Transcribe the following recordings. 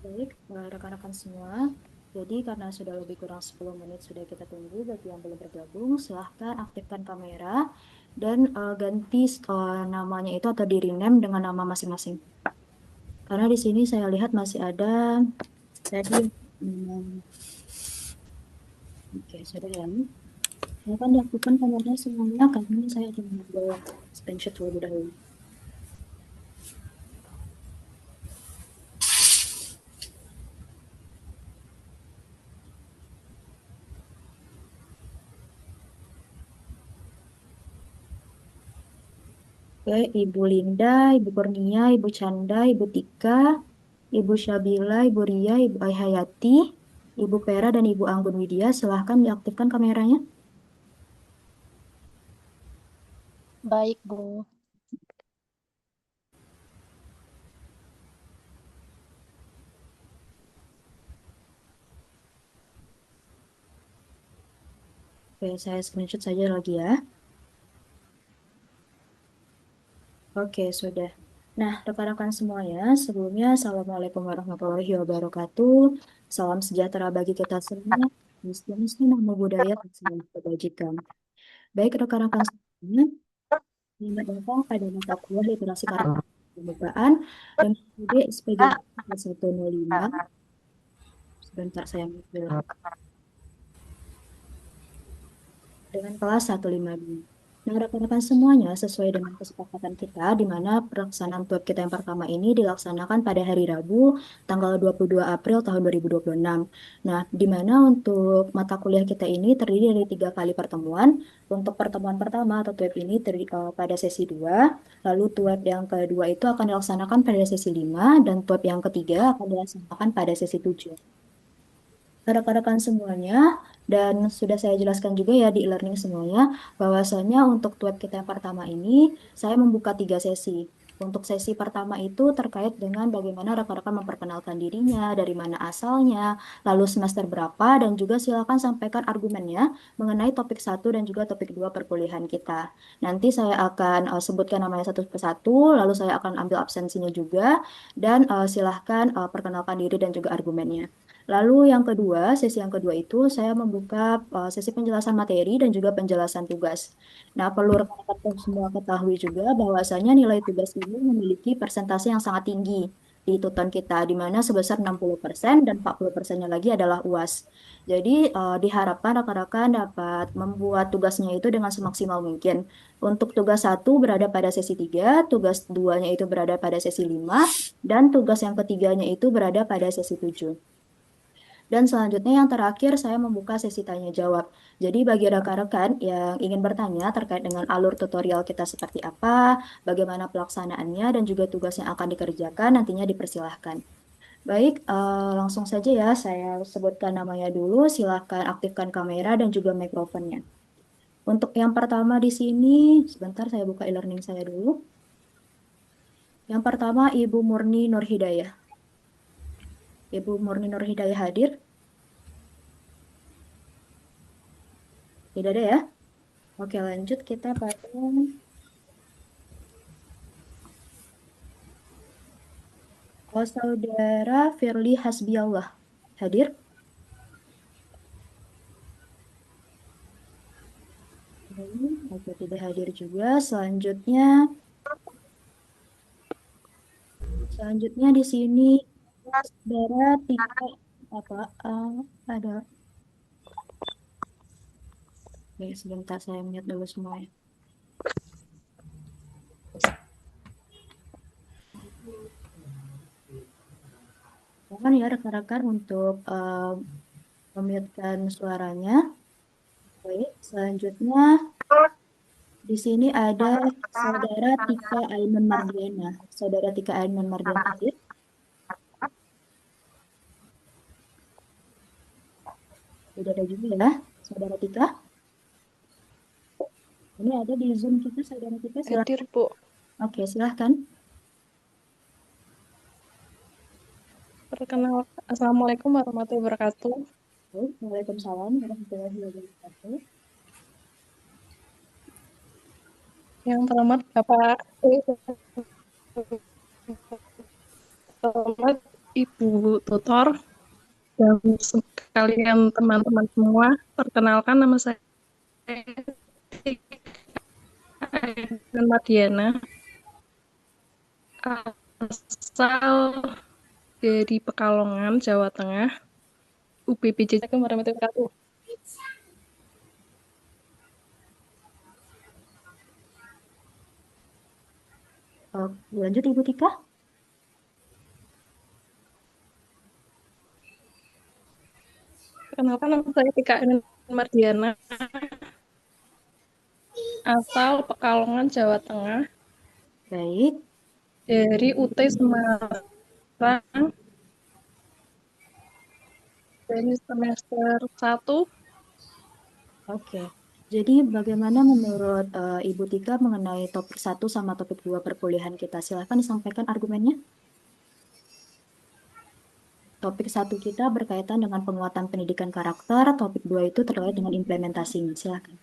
Baik, rekan-rekan semua. Jadi karena sudah lebih kurang 10 menit sudah kita tunggu, bagi yang belum bergabung, silahkan aktifkan kamera dan ganti namanya itu atau di rename dengan nama masing-masing. Karena di sini saya lihat masih ada tadi oke, sudah ya. Silakan diaktifkan kameranya semuanya karena saya akan mengambil screenshot terlebih dahulu. Oke, Ibu Linda, Ibu Kurnia, Ibu Chandra, Ibu Tika, Ibu Syabila, Ibu Ria, Ibu Hayati, Ibu Pera, dan Ibu Anggun Widya. Silahkan diaktifkan kameranya. Baik, Bu. Oke, saya screenshot saja lagi ya. Oke, sudah. Nah, rekan-rekan semuanya, sebelumnya Assalamualaikum warahmatullahi wabarakatuh. Salam sejahtera bagi kita semua. Muslim, namo budaya, dan salam kebajikan. Baik, rekan-rekan semuanya, selamat datang pada mata kuliah literasi karakter pembukaan dan metode SPG 105. Sebentar saya ambil dengan kelas 152. Nah, rekan-rekan semuanya sesuai dengan kesepakatan kita, di mana pelaksanaan TUEP kita yang pertama ini dilaksanakan pada hari Rabu, tanggal 22 April tahun 2026. Nah, di mana untuk mata kuliah kita ini terdiri dari 3 kali pertemuan. Untuk pertemuan pertama atau TUEP ini terdiri pada sesi 2, lalu TUEP yang kedua itu akan dilaksanakan pada sesi 5, dan TUEP yang ketiga akan dilaksanakan pada sesi 7. Rekan-rekan semuanya, dan sudah saya jelaskan juga ya di e-learning semuanya, bahwasanya untuk TUEP kita yang pertama ini, saya membuka 3 sesi. Untuk sesi pertama itu terkait dengan bagaimana rekan-rekan memperkenalkan dirinya, dari mana asalnya, lalu semester berapa, dan juga silakan sampaikan argumennya mengenai topik 1 dan juga topik 2 perkuliahan kita. Nanti saya akan sebutkan namanya satu persatu, lalu saya akan ambil absensinya juga, dan silahkan perkenalkan diri dan juga argumennya. Lalu yang kedua, sesi yang kedua itu saya membuka sesi penjelasan materi dan juga penjelasan tugas. Nah, perlu rekan-rekan semua ketahui juga bahwasanya nilai tugas ini memiliki persentase yang sangat tinggi di tuntutan kita, di mana sebesar 60% dan 40%-nya lagi adalah UAS. Jadi, diharapkan rekan-rekan dapat membuat tugasnya itu dengan semaksimal mungkin. Untuk tugas 1 berada pada sesi 3, tugas 2-nya itu berada pada sesi 5, dan tugas yang ketiganya itu berada pada sesi 7. Dan selanjutnya yang terakhir saya membuka sesi tanya jawab. Jadi bagi rekan-rekan yang ingin bertanya terkait dengan alur tutorial kita seperti apa, bagaimana pelaksanaannya, dan juga tugas yang akan dikerjakan, nantinya dipersilahkan. Baik, langsung saja ya saya sebutkan namanya dulu, silahkan aktifkan kamera dan juga mikrofonnya. Untuk yang pertama di sini, sebentar saya buka e-learning saya dulu. Yang pertama Ibu Murni Nurhidayah. Ibu Murni Nurhidayah hadir? Tidak ada ya? Oke, lanjut kita pada Saudara Firly Hasbiallah. Hadir? Oke, tidak hadir juga. Selanjutnya di sini saudara Tika apa ada. Oke, sebentar saya melihat dulu semuanya. Mohon ya rekan-rekan untuk memute suaranya. Baik, selanjutnya Di sini ada Saudara Tika Ainun Mardiana. Saudara Tika Ainun Mardiana hadir. Tidak ada juga ya, Saudara Tika. Ini ada di Zoom kita, Saudara Tika. Hadir, Silahkan. Bu. Oke, silahkan. Perkenalkan, Assalamualaikum warahmatullahi wabarakatuh. Waalaikumsalam warahmatullahi wabarakatuh. Yang terhormat Bapak, terhormat Ibu Tutor, dan sekalian teman-teman semua. Perkenalkan, nama saya Madiana, asal dari Pekalongan, Jawa Tengah, UPBJ. Assalamualaikum warahmatullahi wabarakatuh. Lanjut Ibu Tika. Perkenalkan, nama saya Tika Ainun Mardiana, asal Pekalongan, Jawa Tengah, Baik. dari UT Semarang, dari semester 1. Oke. Jadi bagaimana menurut Ibu Tika mengenai topik satu sama topik 2 perkuliahan kita? Silahkan disampaikan argumennya. Topik satu kita berkaitan dengan penguatan pendidikan karakter, topik 2 itu terkait dengan implementasinya. Silahkan.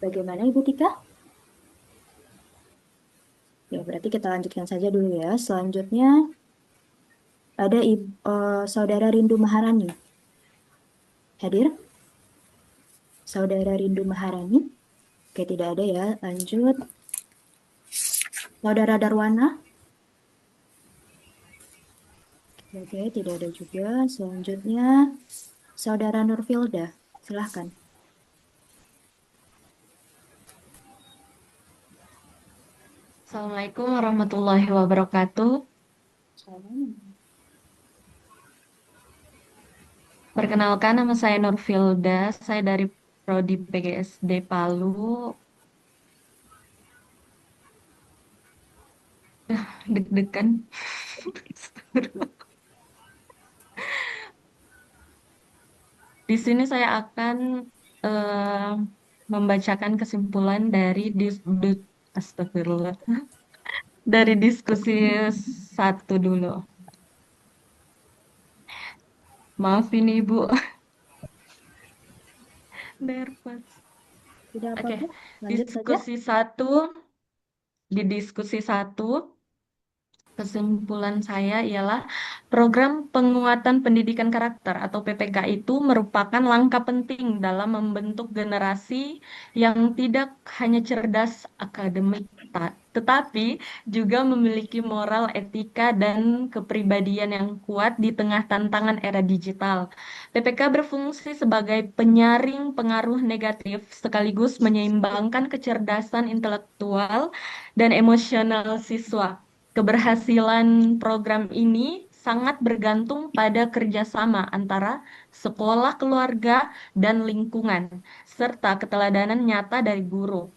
Bagaimana Ibu Tika? Ya, berarti kita lanjutkan saja dulu ya. Selanjutnya ada Saudara Rindu Maharani. Hadir? Saudara Rindu Maharani? Oke, tidak ada ya. Lanjut. Saudara Darwana? Oke, tidak ada juga. Selanjutnya, Saudara Nurfilda. Silahkan. Assalamualaikum warahmatullahi wabarakatuh. Salam. Perkenalkan, nama saya Nurfilda. Saya dari Prodi PGSD Palu. Deg-degan. Di sini saya akan eh, membacakan kesimpulan dari Astagfirullah. Dari diskusi satu dulu. Maaf ini Ibu, nervous. Tidak Oke, apa-apa. Lanjut saja. diskusi satu. Di diskusi satu, kesimpulan saya ialah program penguatan pendidikan karakter atau PPK itu merupakan langkah penting dalam membentuk generasi yang tidak hanya cerdas akademik, tetapi juga memiliki moral, etika, dan kepribadian yang kuat di tengah tantangan era digital. PPK berfungsi sebagai penyaring pengaruh negatif sekaligus menyeimbangkan kecerdasan intelektual dan emosional siswa. Keberhasilan program ini sangat bergantung pada kerjasama antara sekolah, keluarga, dan lingkungan, serta keteladanan nyata dari guru.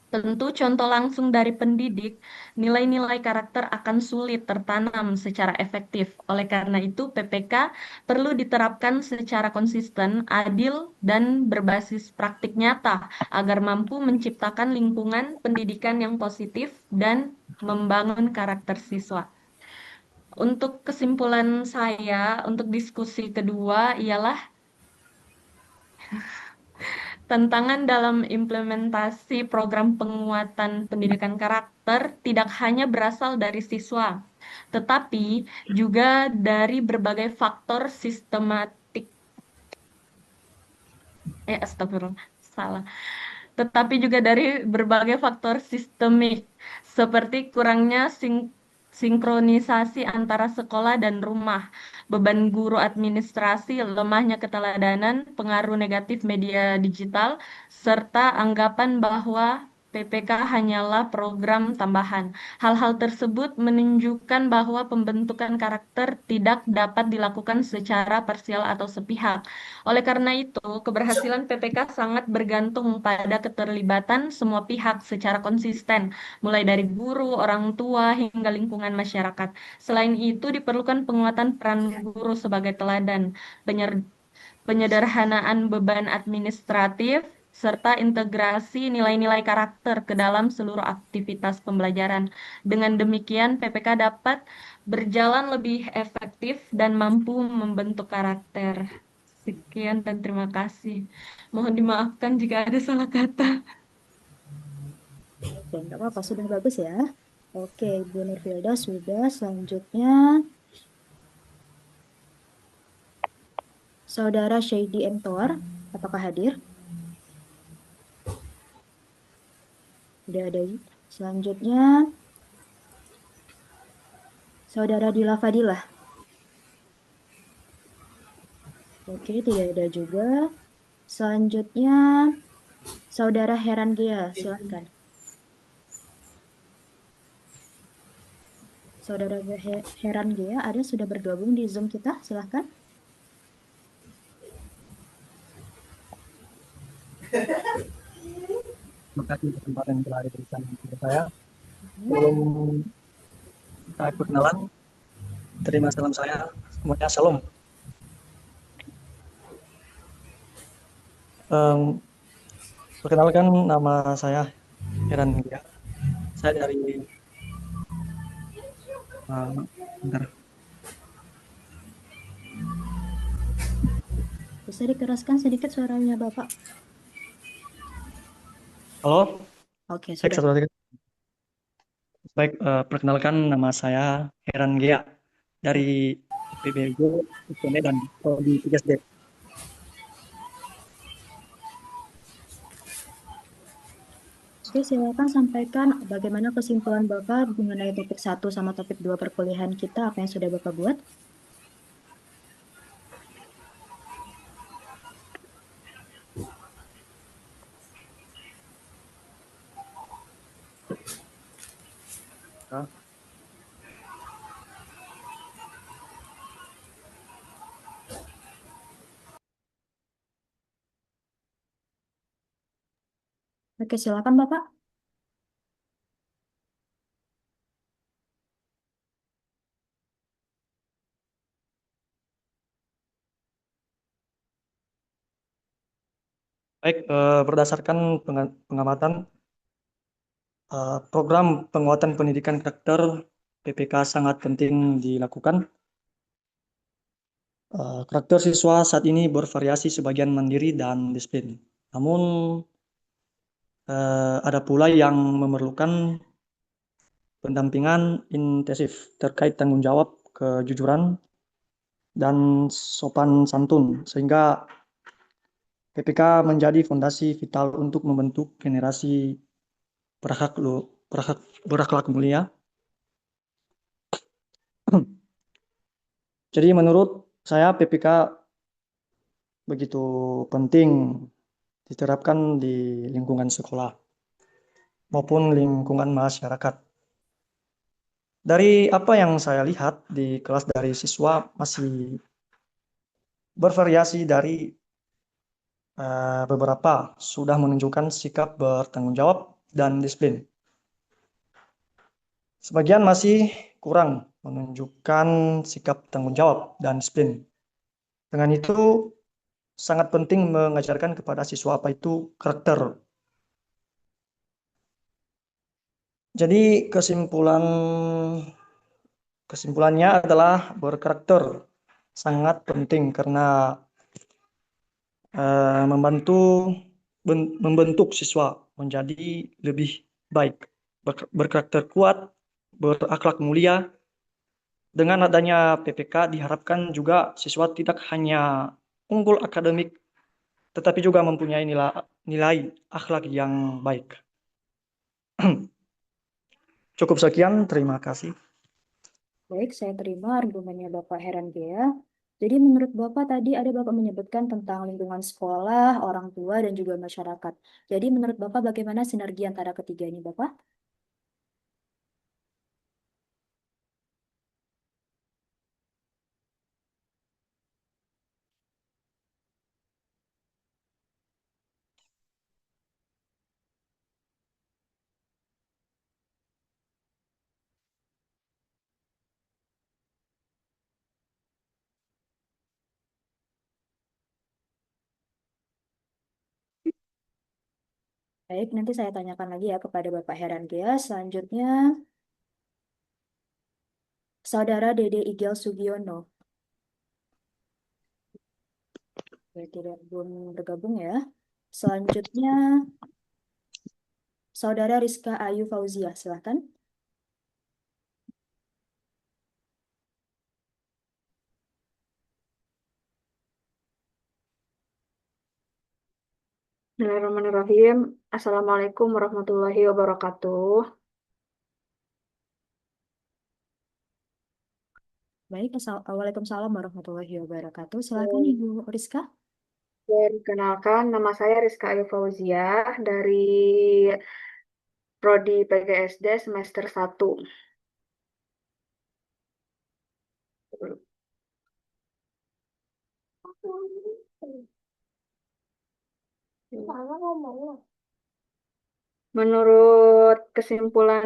Tentu contoh langsung dari pendidik, nilai-nilai karakter akan sulit tertanam secara efektif. Oleh karena itu, PPK perlu diterapkan secara konsisten, adil, dan berbasis praktik nyata agar mampu menciptakan lingkungan pendidikan yang positif dan membangun karakter siswa. Untuk kesimpulan saya, untuk diskusi kedua ialah tantangan dalam implementasi program penguatan pendidikan karakter tidak hanya berasal dari siswa, tetapi juga dari berbagai faktor sistematik. Astagfirullah. salah. Tetapi juga dari berbagai faktor sistemik, seperti kurangnya sinkronisasi antara sekolah dan rumah, beban guru administrasi, lemahnya keteladanan, pengaruh negatif media digital, serta anggapan bahwa PPK hanyalah program tambahan. Hal-hal tersebut menunjukkan bahwa pembentukan karakter tidak dapat dilakukan secara parsial atau sepihak. Oleh karena itu, keberhasilan PPK sangat bergantung pada keterlibatan semua pihak secara konsisten, mulai dari guru, orang tua, hingga lingkungan masyarakat. Selain itu, diperlukan penguatan peran guru sebagai teladan, penyederhanaan beban administratif, serta integrasi nilai-nilai karakter ke dalam seluruh aktivitas pembelajaran. Dengan demikian, PPK dapat berjalan lebih efektif dan mampu membentuk karakter. Sekian dan terima kasih. Mohon dimaafkan jika ada salah kata. Oke, nggak apa-apa, sudah bagus ya. Oke, Bu Nurfilda sudah. Selanjutnya, Saudara Syaidi M. Toar, apakah hadir? Sudah ada. Selanjutnya, Saudara Dila Fadilah. Oke, tidak ada juga. Selanjutnya, Saudara Heran Gia, silakan. Saudara Heran Gia ada sudah bergabung di Zoom kita, silakan. Terima kasih kesempatan yang telah diberikan kepada saya. Sebelum saya perkenalan, terima salam saya semuanya, salam. Perkenalkan, nama saya Heran Gia. Saya dari bentar. Bisa dikeraskan sedikit suaranya, Bapak? Halo, Oke, baik, sudah. baik. Perkenalkan, nama saya Heran Gia dari PBG, UPN dan Prodi 3SD. Oke, silakan sampaikan bagaimana kesimpulan Bapak mengenai topik 1 sama topik 2 perkuliahan kita, apa yang sudah Bapak buat? Oke, silakan Bapak. Baik, berdasarkan pengamatan program penguatan pendidikan karakter PPK sangat penting dilakukan. Karakter siswa saat ini bervariasi, sebagian mandiri dan disiplin. Namun ada pula yang memerlukan pendampingan intensif terkait tanggung jawab, kejujuran, dan sopan santun, sehingga PPK menjadi fondasi vital untuk membentuk generasi berakhlak mulia. Jadi menurut saya PPK begitu penting diterapkan di lingkungan sekolah maupun lingkungan masyarakat. Dari apa yang saya lihat di kelas, dari siswa masih bervariasi, dari beberapa sudah menunjukkan sikap bertanggung jawab dan disiplin. Sebagian masih kurang menunjukkan sikap tanggung jawab dan disiplin. Dengan itu sangat penting mengajarkan kepada siswa apa itu karakter. Jadi kesimpulannya adalah berkarakter sangat penting karena membentuk siswa menjadi lebih baik, berkarakter kuat, berakhlak mulia. Dengan adanya PPK diharapkan juga siswa tidak hanya unggul akademik, tetapi juga mempunyai nilai akhlak yang baik. Cukup sekian, terima kasih. Baik, saya terima argumennya Bapak Herangea. Jadi menurut Bapak tadi ada Bapak menyebutkan tentang lingkungan sekolah, orang tua, dan juga masyarakat. Jadi menurut Bapak bagaimana sinergi antara ketiga ini, Bapak? Baik, nanti saya tanyakan lagi ya kepada Bapak Herangea. Selanjutnya, Saudara Dede Igel Sugiono. Oke, belum bergabung ya. Selanjutnya, Saudara Rizka Ayu Fauzia, silahkan. Bismillahirrahmanirrahim. Assalamualaikum warahmatullahi wabarakatuh. Baik, Waalaikumsalam warahmatullahi wabarakatuh. Silahkan Ibu Rizka. Perkenalkan, nama saya Rizka Ayu Fauziah dari Prodi PGSD semester 1. Menurut kesimpulan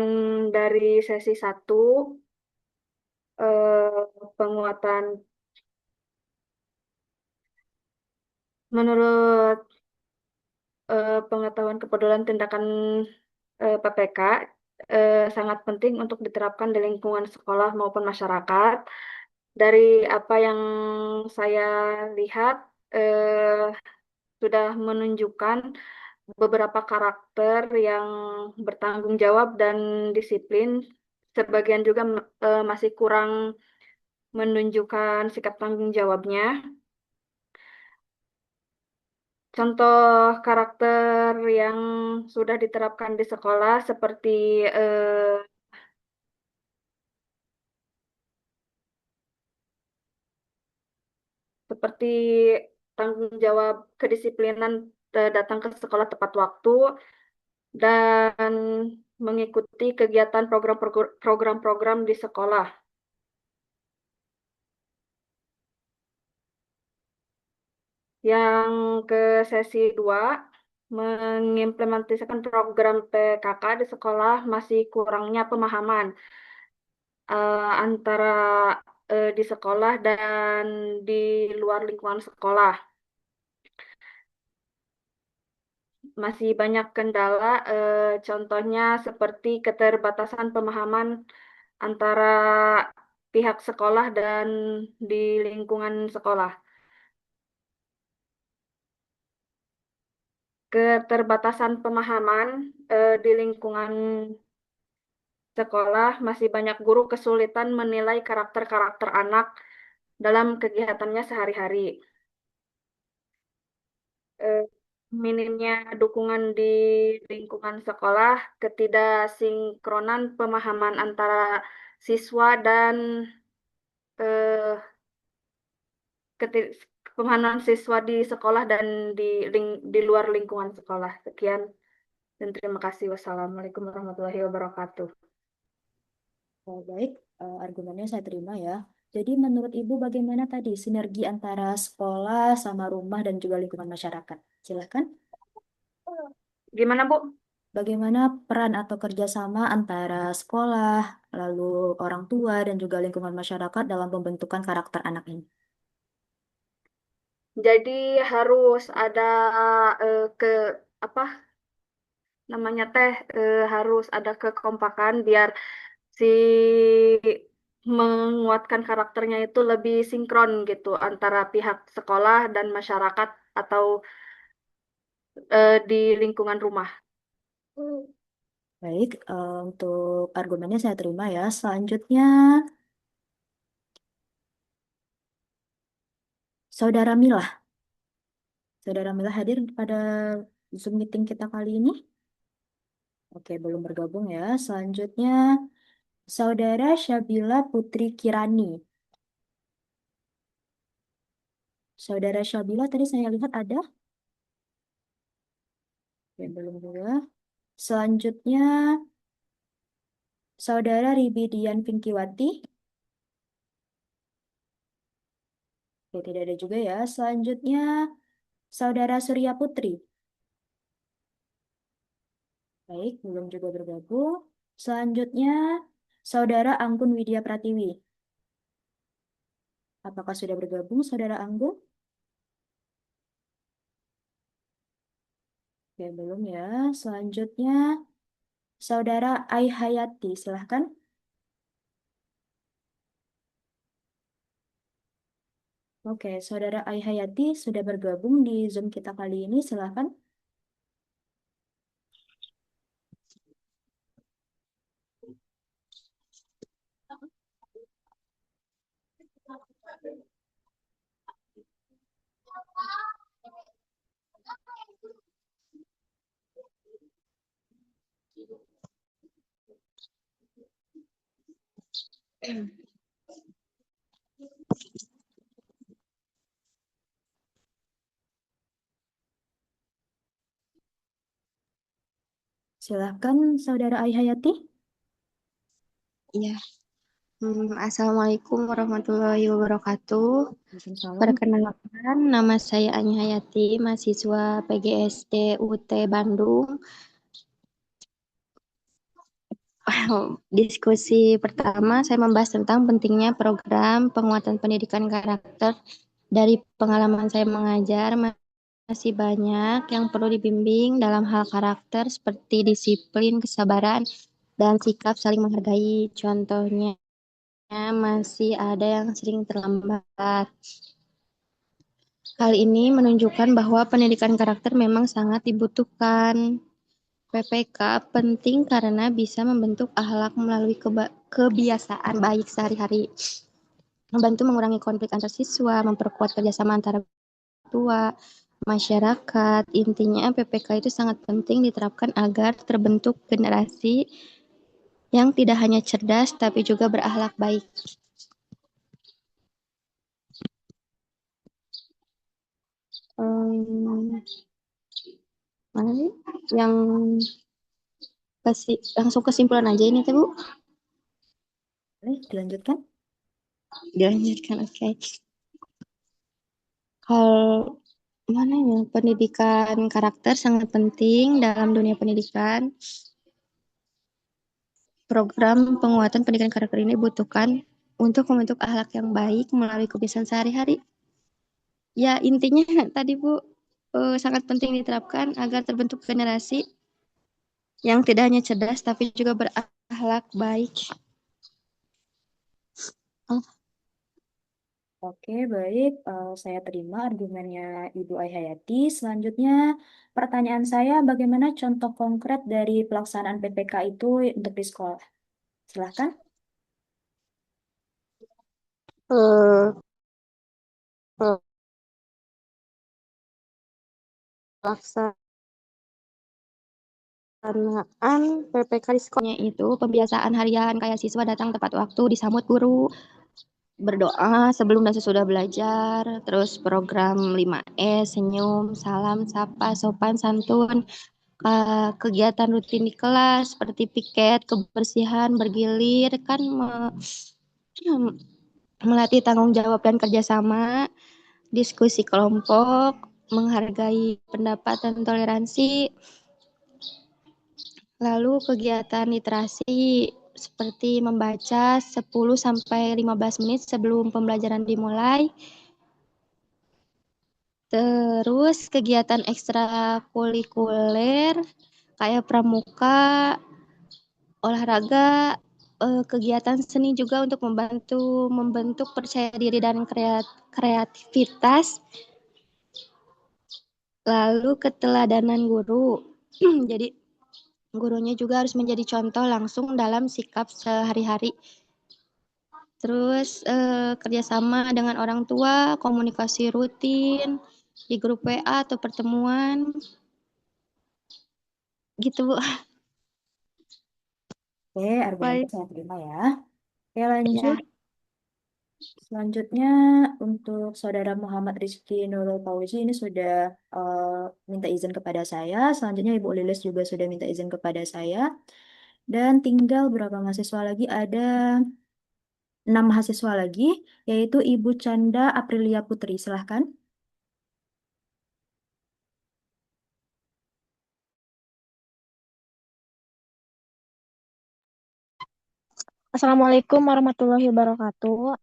dari sesi 1, penguatan menurut pengetahuan kepedulian tindakan PPK sangat penting untuk diterapkan di lingkungan sekolah maupun masyarakat. Dari apa yang saya lihat, sudah menunjukkan beberapa karakter yang bertanggung jawab dan disiplin. Sebagian juga masih kurang menunjukkan sikap tanggung jawabnya. Contoh karakter yang sudah diterapkan di sekolah seperti tanggung jawab kedisiplinan, datang ke sekolah tepat waktu, dan mengikuti kegiatan program-program di sekolah. Yang ke sesi 2, mengimplementasikan program PKK di sekolah masih kurangnya pemahaman antara di sekolah dan di luar lingkungan sekolah. Masih banyak kendala, contohnya seperti keterbatasan pemahaman antara pihak sekolah dan di lingkungan sekolah. Keterbatasan pemahaman di lingkungan sekolah, masih banyak guru kesulitan menilai karakter-karakter anak dalam kegiatannya sehari-hari. Minimnya dukungan di lingkungan sekolah, ketidaksinkronan pemahaman antara siswa dan eh, pemahaman siswa di sekolah dan di luar lingkungan sekolah. Sekian dan terima kasih. Wassalamualaikum warahmatullahi wabarakatuh. Baik, argumennya saya terima ya. Jadi menurut Ibu bagaimana tadi sinergi antara sekolah sama rumah dan juga lingkungan masyarakat? Silahkan. Gimana, Bu? Bagaimana peran atau kerjasama antara sekolah, lalu orang tua, dan juga lingkungan masyarakat dalam pembentukan karakter anak ini? Jadi harus ada ke apa namanya harus ada kekompakan biar si menguatkan karakternya itu lebih sinkron gitu antara pihak sekolah dan masyarakat atau di lingkungan rumah. Baik, untuk argumennya saya terima ya. Selanjutnya, Saudara Milah. Saudara Mila hadir pada Zoom meeting kita kali ini? Oke, belum bergabung ya. Selanjutnya, Saudara Syabila Putri Kirani. Saudara Syabila tadi saya lihat ada. Oke, belum juga. Selanjutnya, Saudara Ribidian Pinkiwati. Oke, tidak ada juga ya. Selanjutnya, Saudara Surya Putri. Baik, belum juga bergabung. Selanjutnya, Saudara Anggun Widya Pratiwi. Apakah sudah bergabung, Saudara Anggun? Oke, belum ya. Selanjutnya, Saudara Ai Hayati, silahkan. Oke, Saudara Ai Hayati sudah bergabung di Zoom kita kali ini, silahkan. Silahkan, Saudara Ai Hayati. Iya. Assalamualaikum warahmatullahi wabarakatuh. Waalaikumsalam. Perkenalkan, nama saya Ani Hayati, mahasiswa PGSD UT Bandung. Diskusi pertama, saya membahas tentang pentingnya program penguatan pendidikan karakter. Dari pengalaman saya mengajar, masih banyak yang perlu dibimbing dalam hal karakter seperti disiplin, kesabaran, dan sikap saling menghargai. Contohnya, masih ada yang sering terlambat. Hal ini menunjukkan bahwa pendidikan karakter memang sangat dibutuhkan. PPK penting karena bisa membentuk akhlak melalui kebiasaan baik sehari-hari, membantu mengurangi konflik antar siswa, memperkuat kerjasama antara tua, masyarakat. Intinya PPK itu sangat penting diterapkan agar terbentuk generasi yang tidak hanya cerdas tapi juga berakhlak baik. Mana sih yang langsung kesimpulan aja ini Bu? Boleh dilanjutkan? Dilanjutkan, oke. Hal mana ya, pendidikan karakter sangat penting dalam dunia pendidikan. Program penguatan pendidikan karakter ini dibutuhkan untuk membentuk akhlak yang baik melalui kebiasaan sehari-hari. Ya, intinya tadi Bu, sangat penting diterapkan agar terbentuk generasi yang tidak hanya cerdas tapi juga berakhlak baik. Oke, baik. Saya terima argumennya Ibu Ai Hayati. Selanjutnya, pertanyaan saya, bagaimana contoh konkret dari pelaksanaan PPK itu untuk di sekolah? Silahkan. Pelaksanaan PPK di sekolahnya itu pembiasaan harian kayak siswa datang tepat waktu, disambut guru, berdoa sebelum dan sesudah belajar, terus program 5S, senyum, salam, sapa, sopan, santun, kegiatan rutin di kelas seperti piket, kebersihan, bergilir, kan melatih tanggung jawab dan kerjasama, diskusi kelompok, menghargai pendapat dan toleransi, lalu kegiatan literasi seperti membaca 10-15 menit sebelum pembelajaran dimulai. Terus kegiatan ekstrakurikuler kayak pramuka, olahraga, kegiatan seni juga untuk membentuk percaya diri dan kreativitas. Lalu keteladanan guru. Jadi gurunya juga harus menjadi contoh langsung dalam sikap sehari-hari. Terus kerjasama dengan orang tua, komunikasi rutin, di grup WA atau pertemuan gitu Bu. Oke, argumennya Baik. saya terima ya. Oke, lanjut. Ya. Selanjutnya untuk Saudara Muhammad Rizky Nurul Fauzi ini sudah minta izin kepada saya. Selanjutnya Ibu Lilis juga sudah minta izin kepada saya. Dan tinggal berapa mahasiswa lagi? Ada 6 mahasiswa lagi, yaitu Ibu Canda Aprilia Putri. Silahkan. Assalamualaikum warahmatullahi wabarakatuh.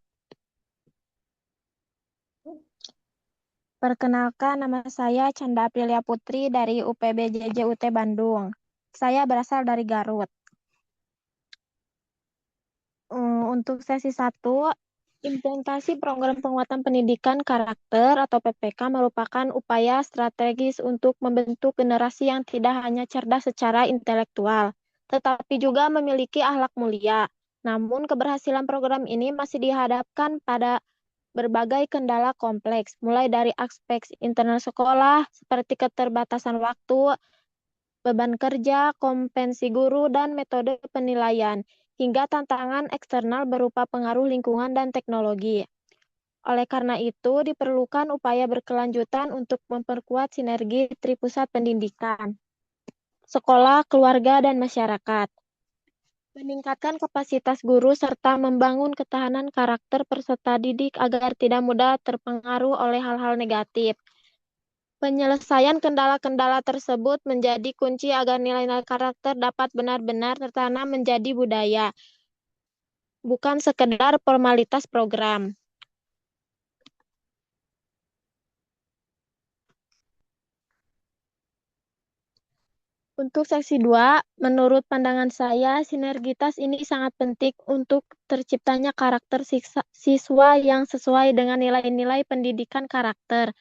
Perkenalkan, nama saya Canda Aprilia Putri dari UPBJJUT Bandung. Saya berasal dari Garut. Untuk sesi 1, implementasi program penguatan pendidikan karakter atau PPK merupakan upaya strategis untuk membentuk generasi yang tidak hanya cerdas secara intelektual, tetapi juga memiliki akhlak mulia. Namun, keberhasilan program ini masih dihadapkan pada berbagai kendala kompleks, mulai dari aspek internal sekolah seperti keterbatasan waktu, beban kerja, kompetensi guru, dan metode penilaian, hingga tantangan eksternal berupa pengaruh lingkungan dan teknologi. Oleh karena itu, diperlukan upaya berkelanjutan untuk memperkuat sinergi tripusat pendidikan, sekolah, keluarga, dan masyarakat. Meningkatkan kapasitas guru serta membangun ketahanan karakter peserta didik agar tidak mudah terpengaruh oleh hal-hal negatif. Penyelesaian kendala-kendala tersebut menjadi kunci agar nilai-nilai karakter dapat benar-benar tertanam menjadi budaya, bukan sekedar formalitas program. Untuk seksi 2, menurut pandangan saya, sinergitas ini sangat penting untuk terciptanya karakter siswa yang sesuai dengan nilai-nilai pendidikan karakter,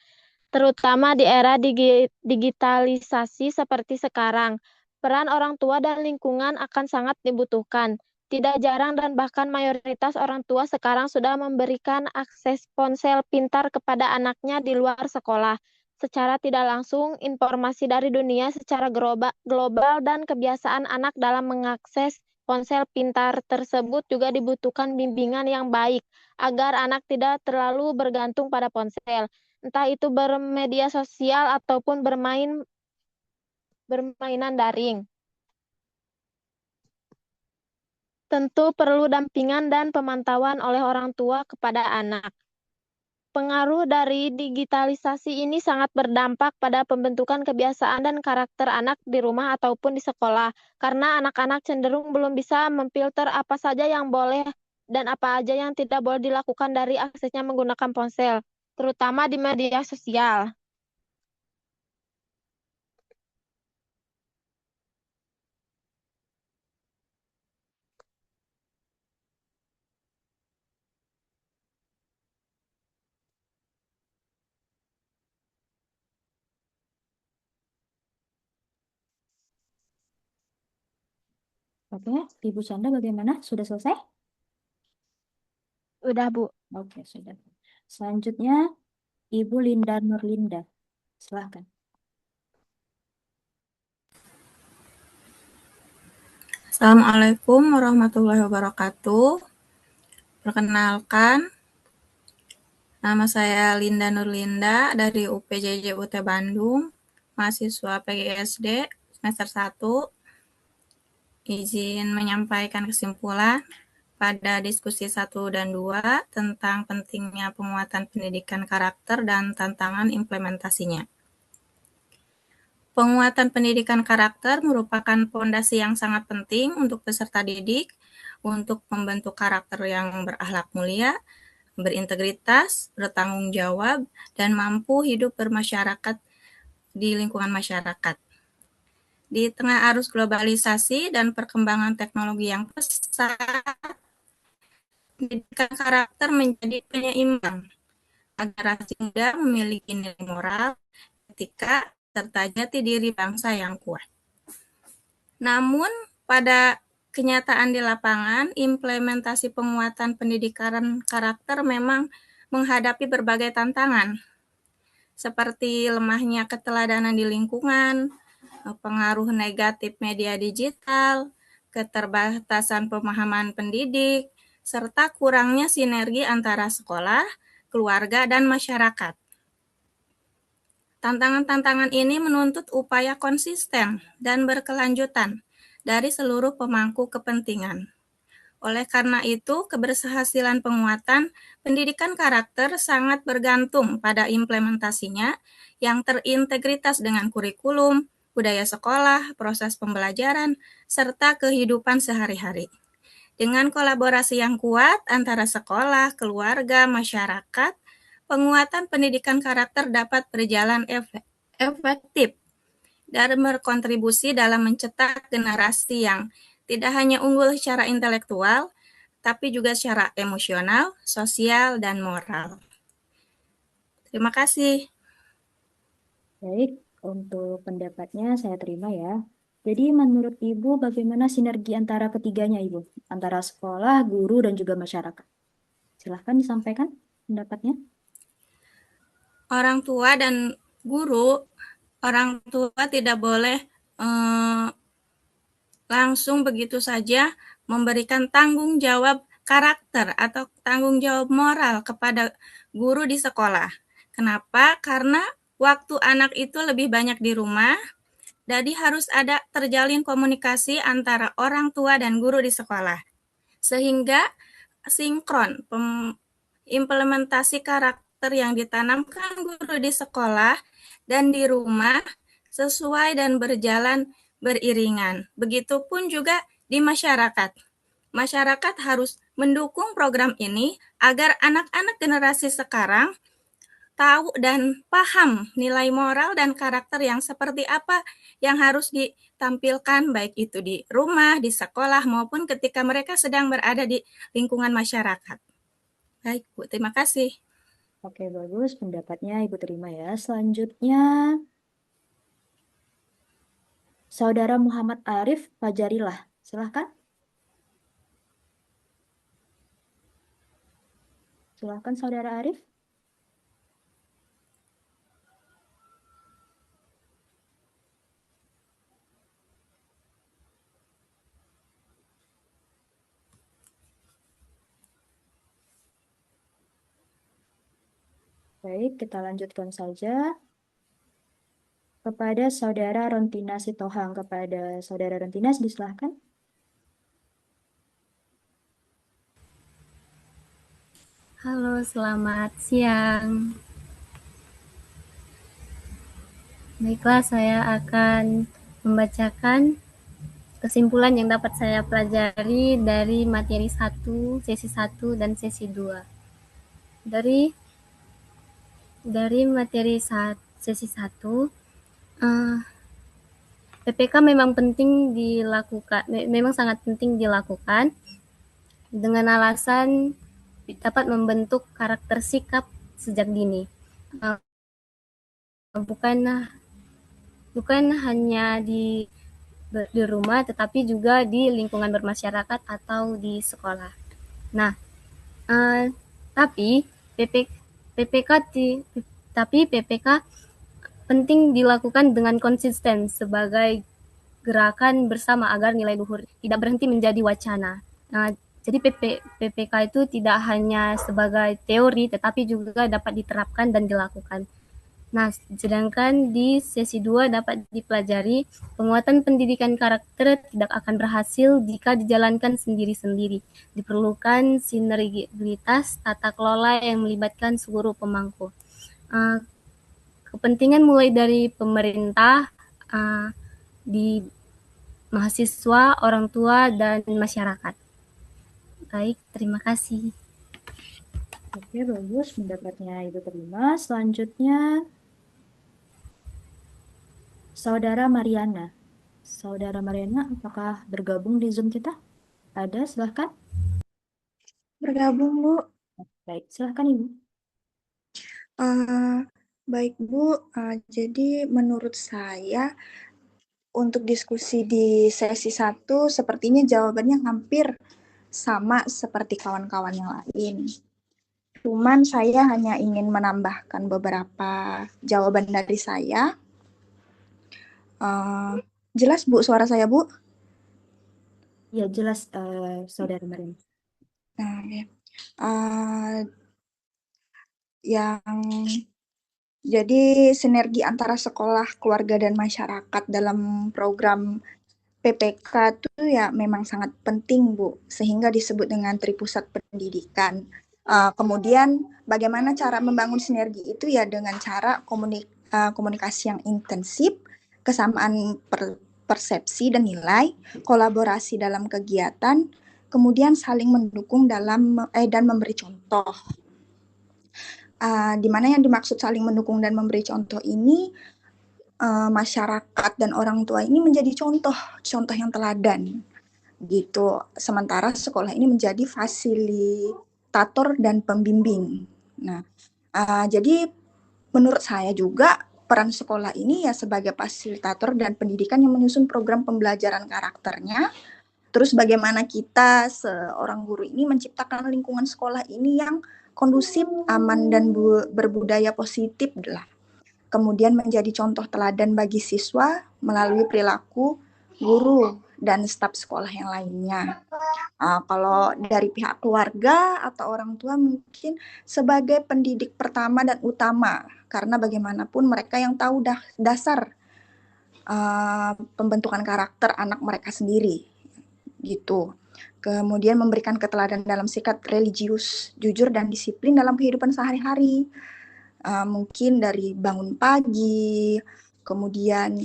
terutama di era digitalisasi seperti sekarang. Peran orang tua dan lingkungan akan sangat dibutuhkan. Tidak jarang dan bahkan mayoritas orang tua sekarang sudah memberikan akses ponsel pintar kepada anaknya di luar sekolah. Secara tidak langsung, informasi dari dunia secara global dan kebiasaan anak dalam mengakses ponsel pintar tersebut juga dibutuhkan bimbingan yang baik agar anak tidak terlalu bergantung pada ponsel, entah itu bermedia sosial ataupun bermainan daring. Tentu perlu dampingan dan pemantauan oleh orang tua kepada anak. Pengaruh dari digitalisasi ini sangat berdampak pada pembentukan kebiasaan dan karakter anak di rumah ataupun di sekolah, karena anak-anak cenderung belum bisa memfilter apa saja yang boleh dan apa aja yang tidak boleh dilakukan dari aksesnya menggunakan ponsel, terutama di media sosial. Oke, Ibu Canda bagaimana? Sudah selesai? Udah, Bu. Oke, sudah. Selanjutnya, Ibu Linda Nurlinda. Silahkan. Assalamualaikum warahmatullahi wabarakatuh. Perkenalkan, nama saya Linda Nurlinda dari UPJJ UT Bandung, mahasiswa PGSD semester 1. Izin menyampaikan kesimpulan pada diskusi 1 dan 2 tentang pentingnya penguatan pendidikan karakter dan tantangan implementasinya. Penguatan pendidikan karakter merupakan fondasi yang sangat penting untuk peserta didik untuk membentuk karakter yang berakhlak mulia, berintegritas, bertanggung jawab, dan mampu hidup bermasyarakat di lingkungan masyarakat. Di tengah arus globalisasi dan perkembangan teknologi yang pesat, pendidikan karakter menjadi penyeimbang agar rasi muda memiliki nilai moral, etika, serta jati diri bangsa yang kuat. Namun, pada kenyataan di lapangan, implementasi penguatan pendidikan karakter memang menghadapi berbagai tantangan. seperti lemahnya keteladanan di lingkungan, pengaruh negatif media digital, keterbatasan pemahaman pendidik, serta kurangnya sinergi antara sekolah, keluarga, dan masyarakat. Tantangan-tantangan ini menuntut upaya konsisten dan berkelanjutan dari seluruh pemangku kepentingan. Oleh karena itu, keberhasilan penguatan pendidikan karakter sangat bergantung pada implementasinya yang terintegritas dengan kurikulum, budaya sekolah, proses pembelajaran, serta kehidupan sehari-hari. Dengan kolaborasi yang kuat antara sekolah, keluarga, masyarakat, penguatan pendidikan karakter dapat berjalan efektif dan berkontribusi dalam mencetak generasi yang tidak hanya unggul secara intelektual, tapi juga secara emosional, sosial, dan moral. Terima kasih. Baik, untuk pendapatnya saya terima ya. Jadi menurut Ibu bagaimana sinergi antara ketiganya Ibu? Antara sekolah, guru, dan juga masyarakat. Silahkan disampaikan pendapatnya. Orang tua dan guru, orang tua tidak boleh langsung begitu saja memberikan tanggung jawab karakter atau tanggung jawab moral kepada guru di sekolah. Kenapa? Karena waktu anak itu lebih banyak di rumah, jadi harus ada terjalin komunikasi antara orang tua dan guru di sekolah. Sehingga sinkron implementasi karakter yang ditanamkan guru di sekolah dan di rumah sesuai dan berjalan beriringan. Begitupun juga di masyarakat. Masyarakat harus mendukung program ini agar anak-anak generasi sekarang tahu dan paham nilai moral dan karakter yang seperti apa yang harus ditampilkan baik itu di rumah, di sekolah, maupun ketika mereka sedang berada di lingkungan masyarakat. Baik, Bu. Terima kasih. Oke, bagus. Pendapatnya Ibu terima ya. Selanjutnya, Saudara Muhammad Arif Fajarilah. Silahkan. Silahkan Saudara Arif. Baik, kita lanjutkan saja kepada Saudara Rontina Sitohang. Kepada Saudara Rontina, disilahkan. Halo, selamat siang. Baiklah, saya akan membacakan kesimpulan yang dapat saya pelajari dari materi 1, sesi 1, dan sesi 2. Dari materi sesi 1, PPK memang penting dilakukan, memang sangat penting dilakukan dengan alasan dapat membentuk karakter sikap sejak dini. Bukan hanya di rumah, tetapi juga di lingkungan bermasyarakat atau di sekolah. Nah, tapi PPK penting dilakukan dengan konsisten sebagai gerakan bersama agar nilai luhur tidak berhenti menjadi wacana. Jadi PPK itu tidak hanya sebagai teori, tetapi juga dapat diterapkan dan dilakukan. Nah, sedangkan di sesi 2 dapat dipelajari penguatan pendidikan karakter tidak akan berhasil jika dijalankan sendiri-sendiri. Diperlukan sinergitas tata kelola yang melibatkan seluruh pemangku. Kepentingan mulai dari pemerintah, di mahasiswa, orang tua, dan masyarakat. Baik, terima kasih. Oke, bagus. Pendapatnya Ibu terima. Selanjutnya, Saudara Mariana. Saudara Mariana, apakah bergabung di Zoom kita? Ada, silahkan. Bergabung, Bu. Baik, silahkan Ibu. Baik, Bu. Jadi menurut saya, untuk diskusi di sesi 1, sepertinya jawabannya hampir sama seperti kawan-kawan yang lain. Cuman saya hanya ingin menambahkan beberapa jawaban dari saya. Jelas Bu suara saya Bu? Ya jelas, Saudara Marin. Nah, ya. Yang jadi sinergi antara sekolah, keluarga, dan masyarakat dalam program PPK itu ya memang sangat penting Bu, sehingga disebut dengan Tripusat Pendidikan. Kemudian bagaimana cara membangun sinergi itu ya dengan cara komunikasi yang intensif, kesamaan persepsi dan nilai, kolaborasi dalam kegiatan, kemudian saling mendukung dan memberi contoh. Di mana yang dimaksud saling mendukung dan memberi contoh ini, masyarakat dan orang tua ini menjadi contoh yang teladan gitu. Sementara sekolah ini menjadi fasilitator dan pembimbing. Nah, jadi menurut saya juga peran sekolah ini ya sebagai fasilitator dan pendidikan yang menyusun program pembelajaran karakternya. Terus bagaimana kita seorang guru ini menciptakan lingkungan sekolah ini yang kondusif, aman, dan berbudaya positif lah. Kemudian menjadi contoh teladan bagi siswa melalui perilaku guru dan staf sekolah yang lainnya. Kalau dari pihak keluarga atau orang tua mungkin sebagai pendidik pertama dan utama, karena bagaimanapun mereka yang tahu dasar pembentukan karakter anak mereka sendiri, gitu. Kemudian memberikan keteladanan dalam sikap religius, jujur, dan disiplin dalam kehidupan sehari-hari. Mungkin dari bangun pagi, kemudian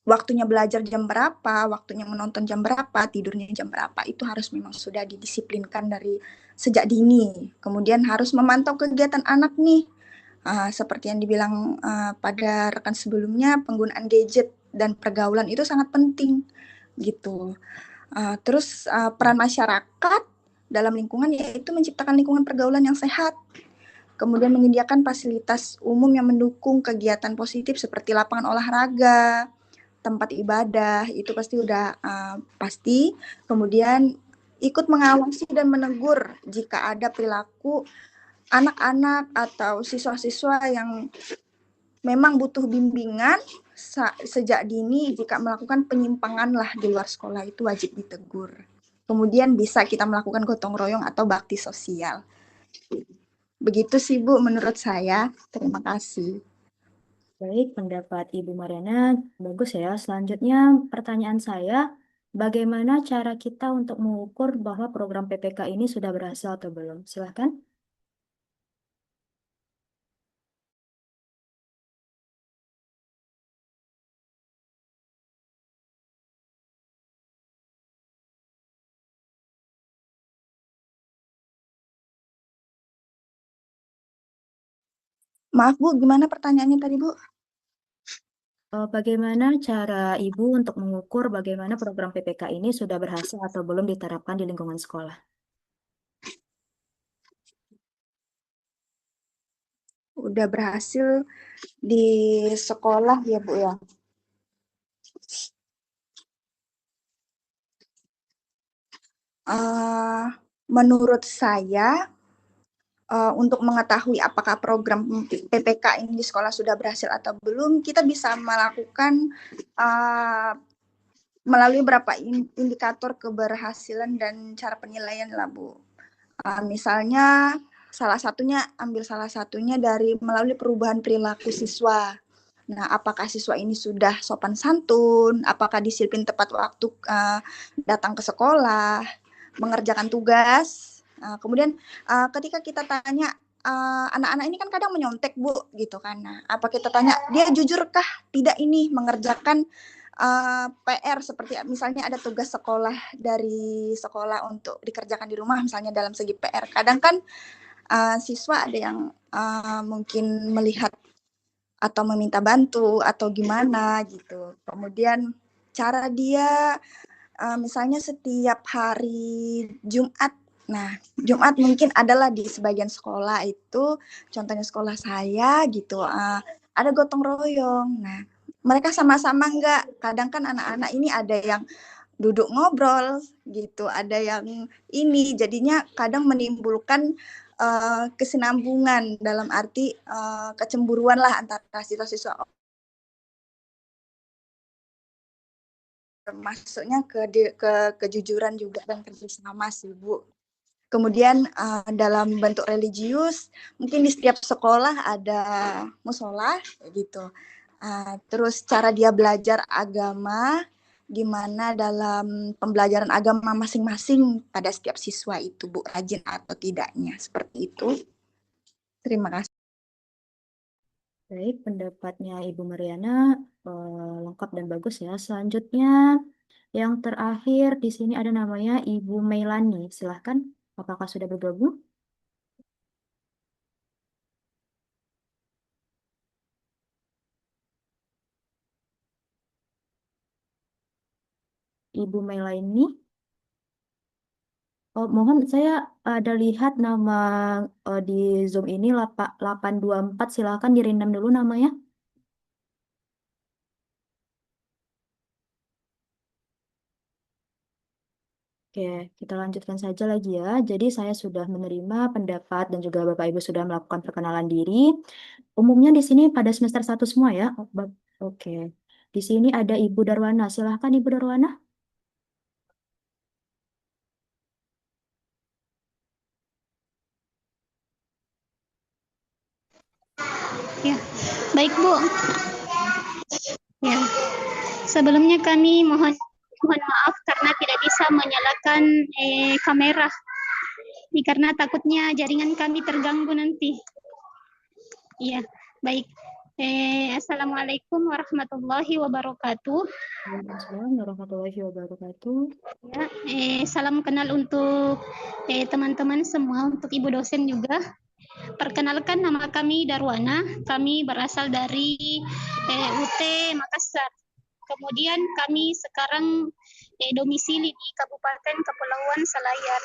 waktunya belajar jam berapa, waktunya menonton jam berapa, tidurnya jam berapa, itu harus memang sudah didisiplinkan dari sejak dini. Kemudian harus memantau kegiatan anak nih, seperti yang dibilang pada rekan sebelumnya, penggunaan gadget dan pergaulan itu sangat penting gitu. Terus peran masyarakat dalam lingkungan yaitu menciptakan lingkungan pergaulan yang sehat. Kemudian menyediakan fasilitas umum yang mendukung kegiatan positif seperti lapangan olahraga, tempat ibadah, itu pasti udah pasti. Kemudian ikut mengawasi dan menegur jika ada perilaku anak-anak atau siswa-siswa yang memang butuh bimbingan sejak dini. Jika melakukan penyimpangan lah di luar sekolah itu wajib ditegur. Kemudian bisa kita melakukan gotong royong atau bakti sosial. Begitu sih Bu menurut saya. Terima kasih. Baik, pendapat Ibu Mariana bagus ya. Selanjutnya pertanyaan saya, bagaimana cara kita untuk mengukur bahwa program PPK ini sudah berhasil atau belum? Silahkan. Maaf Bu, gimana pertanyaannya tadi Bu? Bagaimana cara Ibu untuk mengukur bagaimana program PPK ini sudah berhasil atau belum diterapkan di lingkungan sekolah? Udah berhasil di sekolah ya Bu ya. Menurut saya, untuk mengetahui apakah program PPK ini di sekolah sudah berhasil atau belum, kita bisa melakukan melalui beberapa indikator keberhasilan dan cara penilaian lah Bu. Misalnya salah satunya dari melalui perubahan perilaku siswa. Nah, apakah siswa ini sudah sopan santun, apakah disiplin tepat waktu datang ke sekolah, mengerjakan tugas. Kemudian ketika kita tanya anak-anak ini kan kadang menyontek Bu gitu kan. Nah, apa kita tanya dia jujurkah tidak ini mengerjakan PR seperti misalnya ada tugas sekolah dari sekolah untuk dikerjakan di rumah misalnya dalam segi PR. Kadang kan siswa ada yang mungkin melihat atau meminta bantu atau gimana gitu. Kemudian cara dia misalnya setiap hari Jumat. Nah, Jumat mungkin adalah di sebagian sekolah itu, contohnya sekolah saya gitu, ada gotong royong. Nah, mereka sama-sama enggak. Kadang kan anak-anak ini ada yang duduk ngobrol gitu. Ada yang ini jadinya kadang menimbulkan kesinambungan dalam arti kecemburuan lah antara siswa-siswa, masuknya ke kejujuran juga dan kerjasama sih Bu. Kemudian dalam bentuk religius mungkin di setiap sekolah ada musola gitu. Terus cara dia belajar agama gimana dalam pembelajaran agama masing-masing pada setiap siswa itu Bu, rajin atau tidaknya, seperti itu. Terima kasih. Baik, pendapatnya Ibu Mariana lengkap dan bagus ya. Selanjutnya, yang terakhir di sini ada namanya Ibu Meilani. Silahkan, apakah sudah bergabung? Ibu Meilani. Oh, mohon saya ada lihat nama di Zoom ini 824. Silahkan dirindam dulu namanya. Oke, kita lanjutkan saja lagi ya. Jadi saya sudah menerima pendapat dan juga Bapak Ibu sudah melakukan perkenalan diri. Umumnya di sini pada semester 1 semua ya. Oke. Di sini ada Ibu Darwana. Silahkan Ibu Darwana. Ya, baik Bu. Ya, sebelumnya kami mohon maaf karena tidak bisa menyalakan kamera. Karena takutnya jaringan kami terganggu nanti. Iya, baik. Assalamualaikum warahmatullahi wabarakatuh. Waalaikumsalam warahmatullahi wabarakatuh. Ya, salam kenal untuk teman-teman semua, untuk Ibu dosen juga. Perkenalkan, nama kami Darwana. Kami berasal dari UT Makassar. Kemudian kami sekarang domisili di Kabupaten Kepulauan Selayar.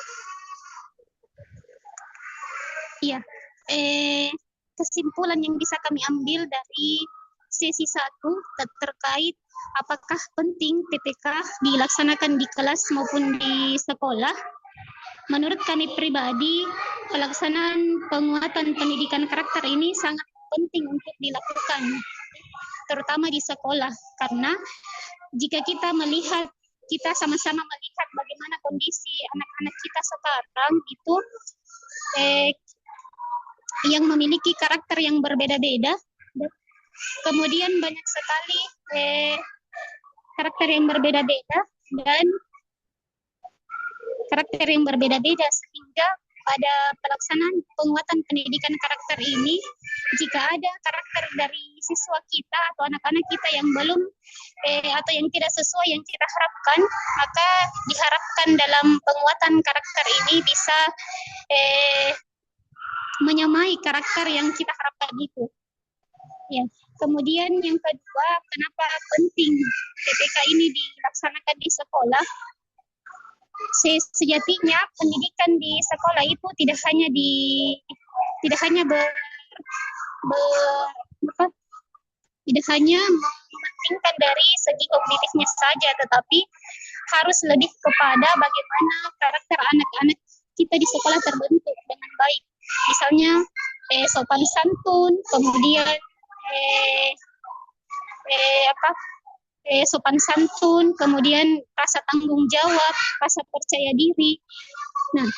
Iya, kesimpulan yang bisa kami ambil dari sesi 1 terkait apakah penting PPK dilaksanakan di kelas maupun di sekolah. Menurut kami pribadi, pelaksanaan penguatan pendidikan karakter ini sangat penting untuk dilakukan, terutama di sekolah, karena jika kita sama-sama melihat bagaimana kondisi anak-anak kita sekarang itu yang memiliki karakter yang berbeda-beda, kemudian banyak sekali karakter yang berbeda-beda dan karakter yang berbeda-beda, sehingga pada pelaksanaan penguatan pendidikan karakter ini, jika ada karakter dari siswa kita atau anak-anak kita yang belum atau yang tidak sesuai yang kita harapkan, maka diharapkan dalam penguatan karakter ini bisa menyamai karakter yang kita harapkan itu. Ya. Kemudian yang kedua, kenapa penting PPK ini dilaksanakan di sekolah? Sejatinya pendidikan di sekolah itu tidak hanya mementingkan dari segi kognitifnya saja, tetapi harus lebih kepada bagaimana karakter anak-anak kita di sekolah terbentuk dengan baik. Misalnya sopan santun, kemudian sopan santun, kemudian rasa tanggung jawab, rasa percaya diri. Nah,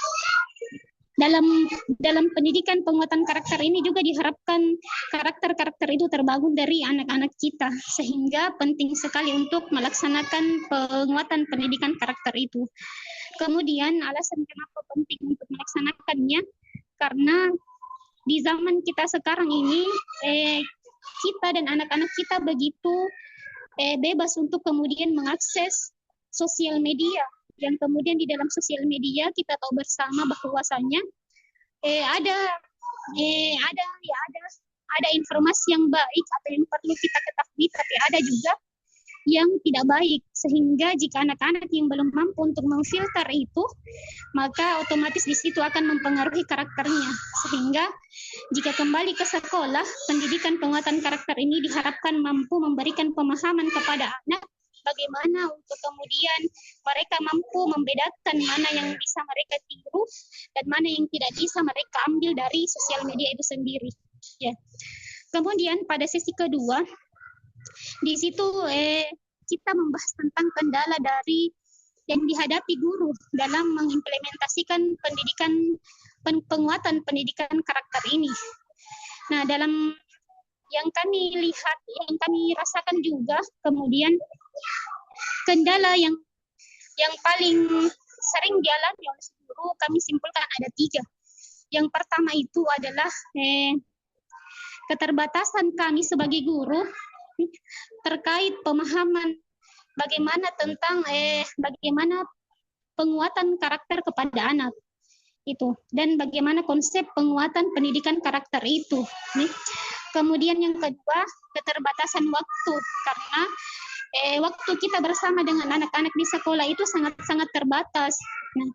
dalam pendidikan penguatan karakter ini juga diharapkan karakter-karakter itu terbangun dari anak-anak kita, sehingga penting sekali untuk melaksanakan penguatan pendidikan karakter itu. Kemudian alasan kenapa penting untuk melaksanakannya, karena di zaman kita sekarang ini kita dan anak-anak kita begitu bebas untuk kemudian mengakses sosial media, yang kemudian di dalam sosial media kita tahu bersama bahwasanya ada informasi yang baik atau yang perlu kita ketahui, tapi ada juga yang tidak baik, sehingga jika anak-anak yang belum mampu untuk memfilter itu, maka otomatis di situ akan mempengaruhi karakternya, sehingga jika kembali ke sekolah, pendidikan penguatan karakter ini diharapkan mampu memberikan pemahaman kepada anak bagaimana untuk kemudian mereka mampu membedakan mana yang bisa mereka tiru dan mana yang tidak bisa mereka ambil dari sosial media itu sendiri. Ya. Kemudian pada sesi kedua, di situ kita membahas tentang kendala dari yang dihadapi guru dalam mengimplementasikan penguatan pendidikan karakter ini. Nah, dalam yang kami lihat, yang kami rasakan juga, kemudian kendala yang paling sering dialami oleh guru kami simpulkan ada 3. Yang pertama itu adalah keterbatasan kami sebagai guru terkait pemahaman bagaimana tentang bagaimana penguatan karakter kepada anak itu dan bagaimana konsep penguatan pendidikan karakter itu. Kemudian yang kedua, keterbatasan waktu, karena waktu kita bersama dengan anak-anak di sekolah itu sangat-sangat terbatas. Nah,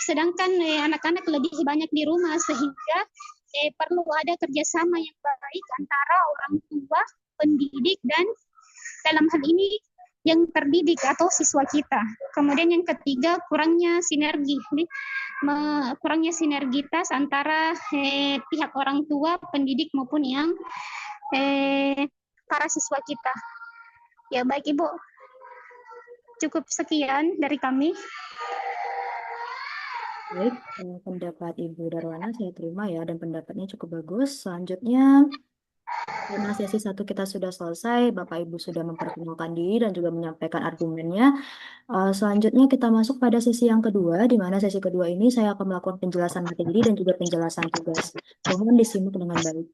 sedangkan anak-anak lebih banyak di rumah, sehingga perlu ada kerjasama yang baik antara orang tua, pendidik, dan dalam hal ini yang terdidik atau siswa kita. Kemudian yang ketiga, kurangnya sinergi, kurangnya sinergitas antara pihak orang tua, pendidik maupun yang para siswa kita. Ya baik Ibu, cukup sekian dari kami. Baik, pendapat Ibu Darwana saya terima ya, dan pendapatnya cukup bagus. Selanjutnya, karena sesi 1 kita sudah selesai, Bapak Ibu sudah memperkenalkan diri dan juga menyampaikan argumennya. Selanjutnya kita masuk pada sesi yang kedua, di mana sesi kedua ini saya akan melakukan penjelasan materi dan juga penjelasan tugas. Mohon disimak dengan baik.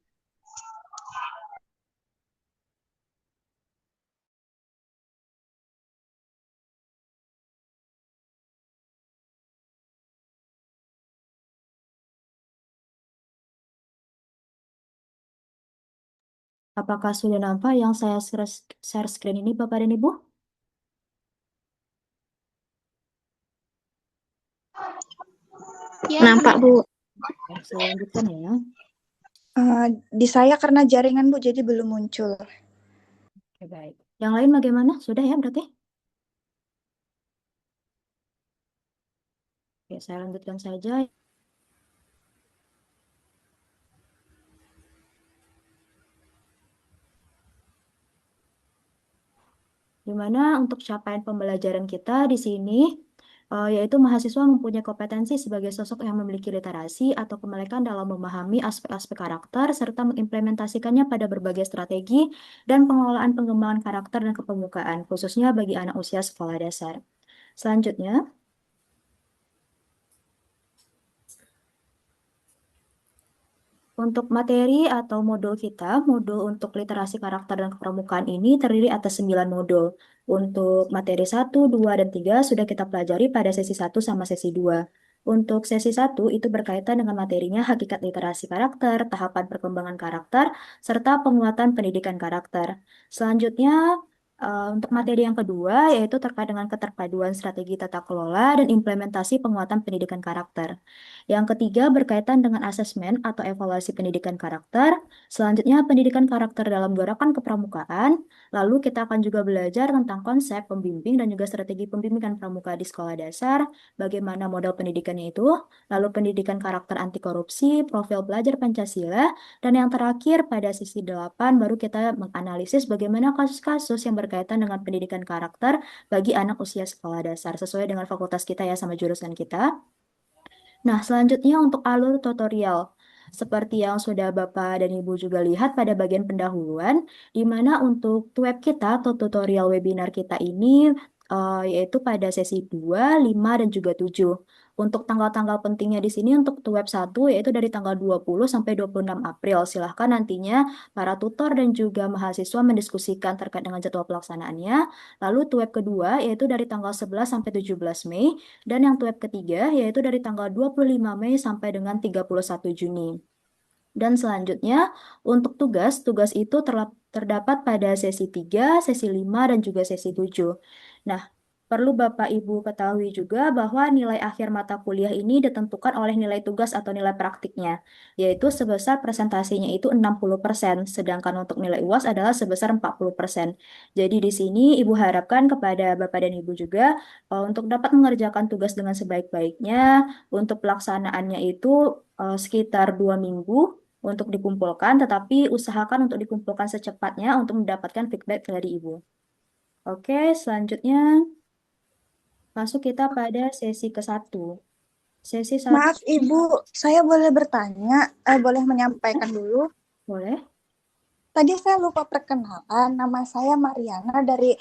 Apakah sudah nampak yang saya share screen ini, Bapak dan Ibu? Ya, nampak, Bu. Saya lanjutkan ya. Di saya karena jaringan, Bu, jadi belum muncul. Oke, baik. Yang lain bagaimana? Sudah ya berarti? Oke, saya lanjutkan saja. Di mana untuk capaian pembelajaran kita di sini, yaitu mahasiswa mempunyai kompetensi sebagai sosok yang memiliki literasi atau kemelekan dalam memahami aspek-aspek karakter, serta mengimplementasikannya pada berbagai strategi dan pengelolaan pengembangan karakter dan kepemukaan, khususnya bagi anak usia sekolah dasar. Selanjutnya, untuk materi atau modul kita, modul untuk literasi karakter dan kepramukaan ini terdiri atas 9 modul. Untuk materi 1, 2, dan 3 sudah kita pelajari pada sesi 1 sama sesi 2. Untuk sesi 1 itu berkaitan dengan materinya hakikat literasi karakter, tahapan perkembangan karakter, serta penguatan pendidikan karakter. Selanjutnya, untuk materi yang kedua yaitu terkait dengan keterpaduan strategi tata kelola dan implementasi penguatan pendidikan karakter. Yang ketiga berkaitan dengan asesmen atau evaluasi pendidikan karakter. Selanjutnya pendidikan karakter dalam gerakan kepramukaan. Lalu kita akan juga belajar tentang konsep pembimbing dan juga strategi pembimbingan pramuka di sekolah dasar, bagaimana model pendidikannya itu, lalu pendidikan karakter anti korupsi, profil belajar Pancasila, dan yang terakhir pada sesi 8 baru kita menganalisis bagaimana kasus-kasus yang berkaitan dengan pendidikan karakter bagi anak usia sekolah dasar sesuai dengan fakultas kita ya sama jurusan kita. Nah, selanjutnya untuk alur tutorial. Seperti yang sudah Bapak dan Ibu juga lihat pada bagian pendahuluan, di mana untuk web kita atau tutorial webinar kita ini yaitu pada sesi 2, 5, dan juga 7. Untuk tanggal-tanggal pentingnya di sini untuk web 1 yaitu dari tanggal 20 sampai 26 April. Silahkan nantinya para tutor dan juga mahasiswa mendiskusikan terkait dengan jadwal pelaksanaannya. Lalu web kedua yaitu dari tanggal 11 sampai 17 Mei. Dan yang web ketiga yaitu dari tanggal 25 Mei sampai dengan 31 Juni. Dan selanjutnya untuk tugas itu terdapat pada sesi 3, sesi 5, dan juga sesi 7. Nah, perlu Bapak Ibu ketahui juga bahwa nilai akhir mata kuliah ini ditentukan oleh nilai tugas atau nilai praktiknya, yaitu sebesar presentasinya itu 60%, sedangkan untuk nilai UAS adalah sebesar 40%. Jadi di sini Ibu harapkan kepada Bapak dan Ibu juga untuk dapat mengerjakan tugas dengan sebaik-baiknya, untuk pelaksanaannya itu sekitar 2 minggu untuk dikumpulkan, tetapi usahakan untuk dikumpulkan secepatnya untuk mendapatkan feedback dari Ibu. Oke, selanjutnya masuk kita pada sesi ke-1. Sesi 1. Maaf Ibu, saya boleh bertanya, boleh menyampaikan dulu? Boleh. Tadi saya lupa perkenalan, nama saya Mariana dari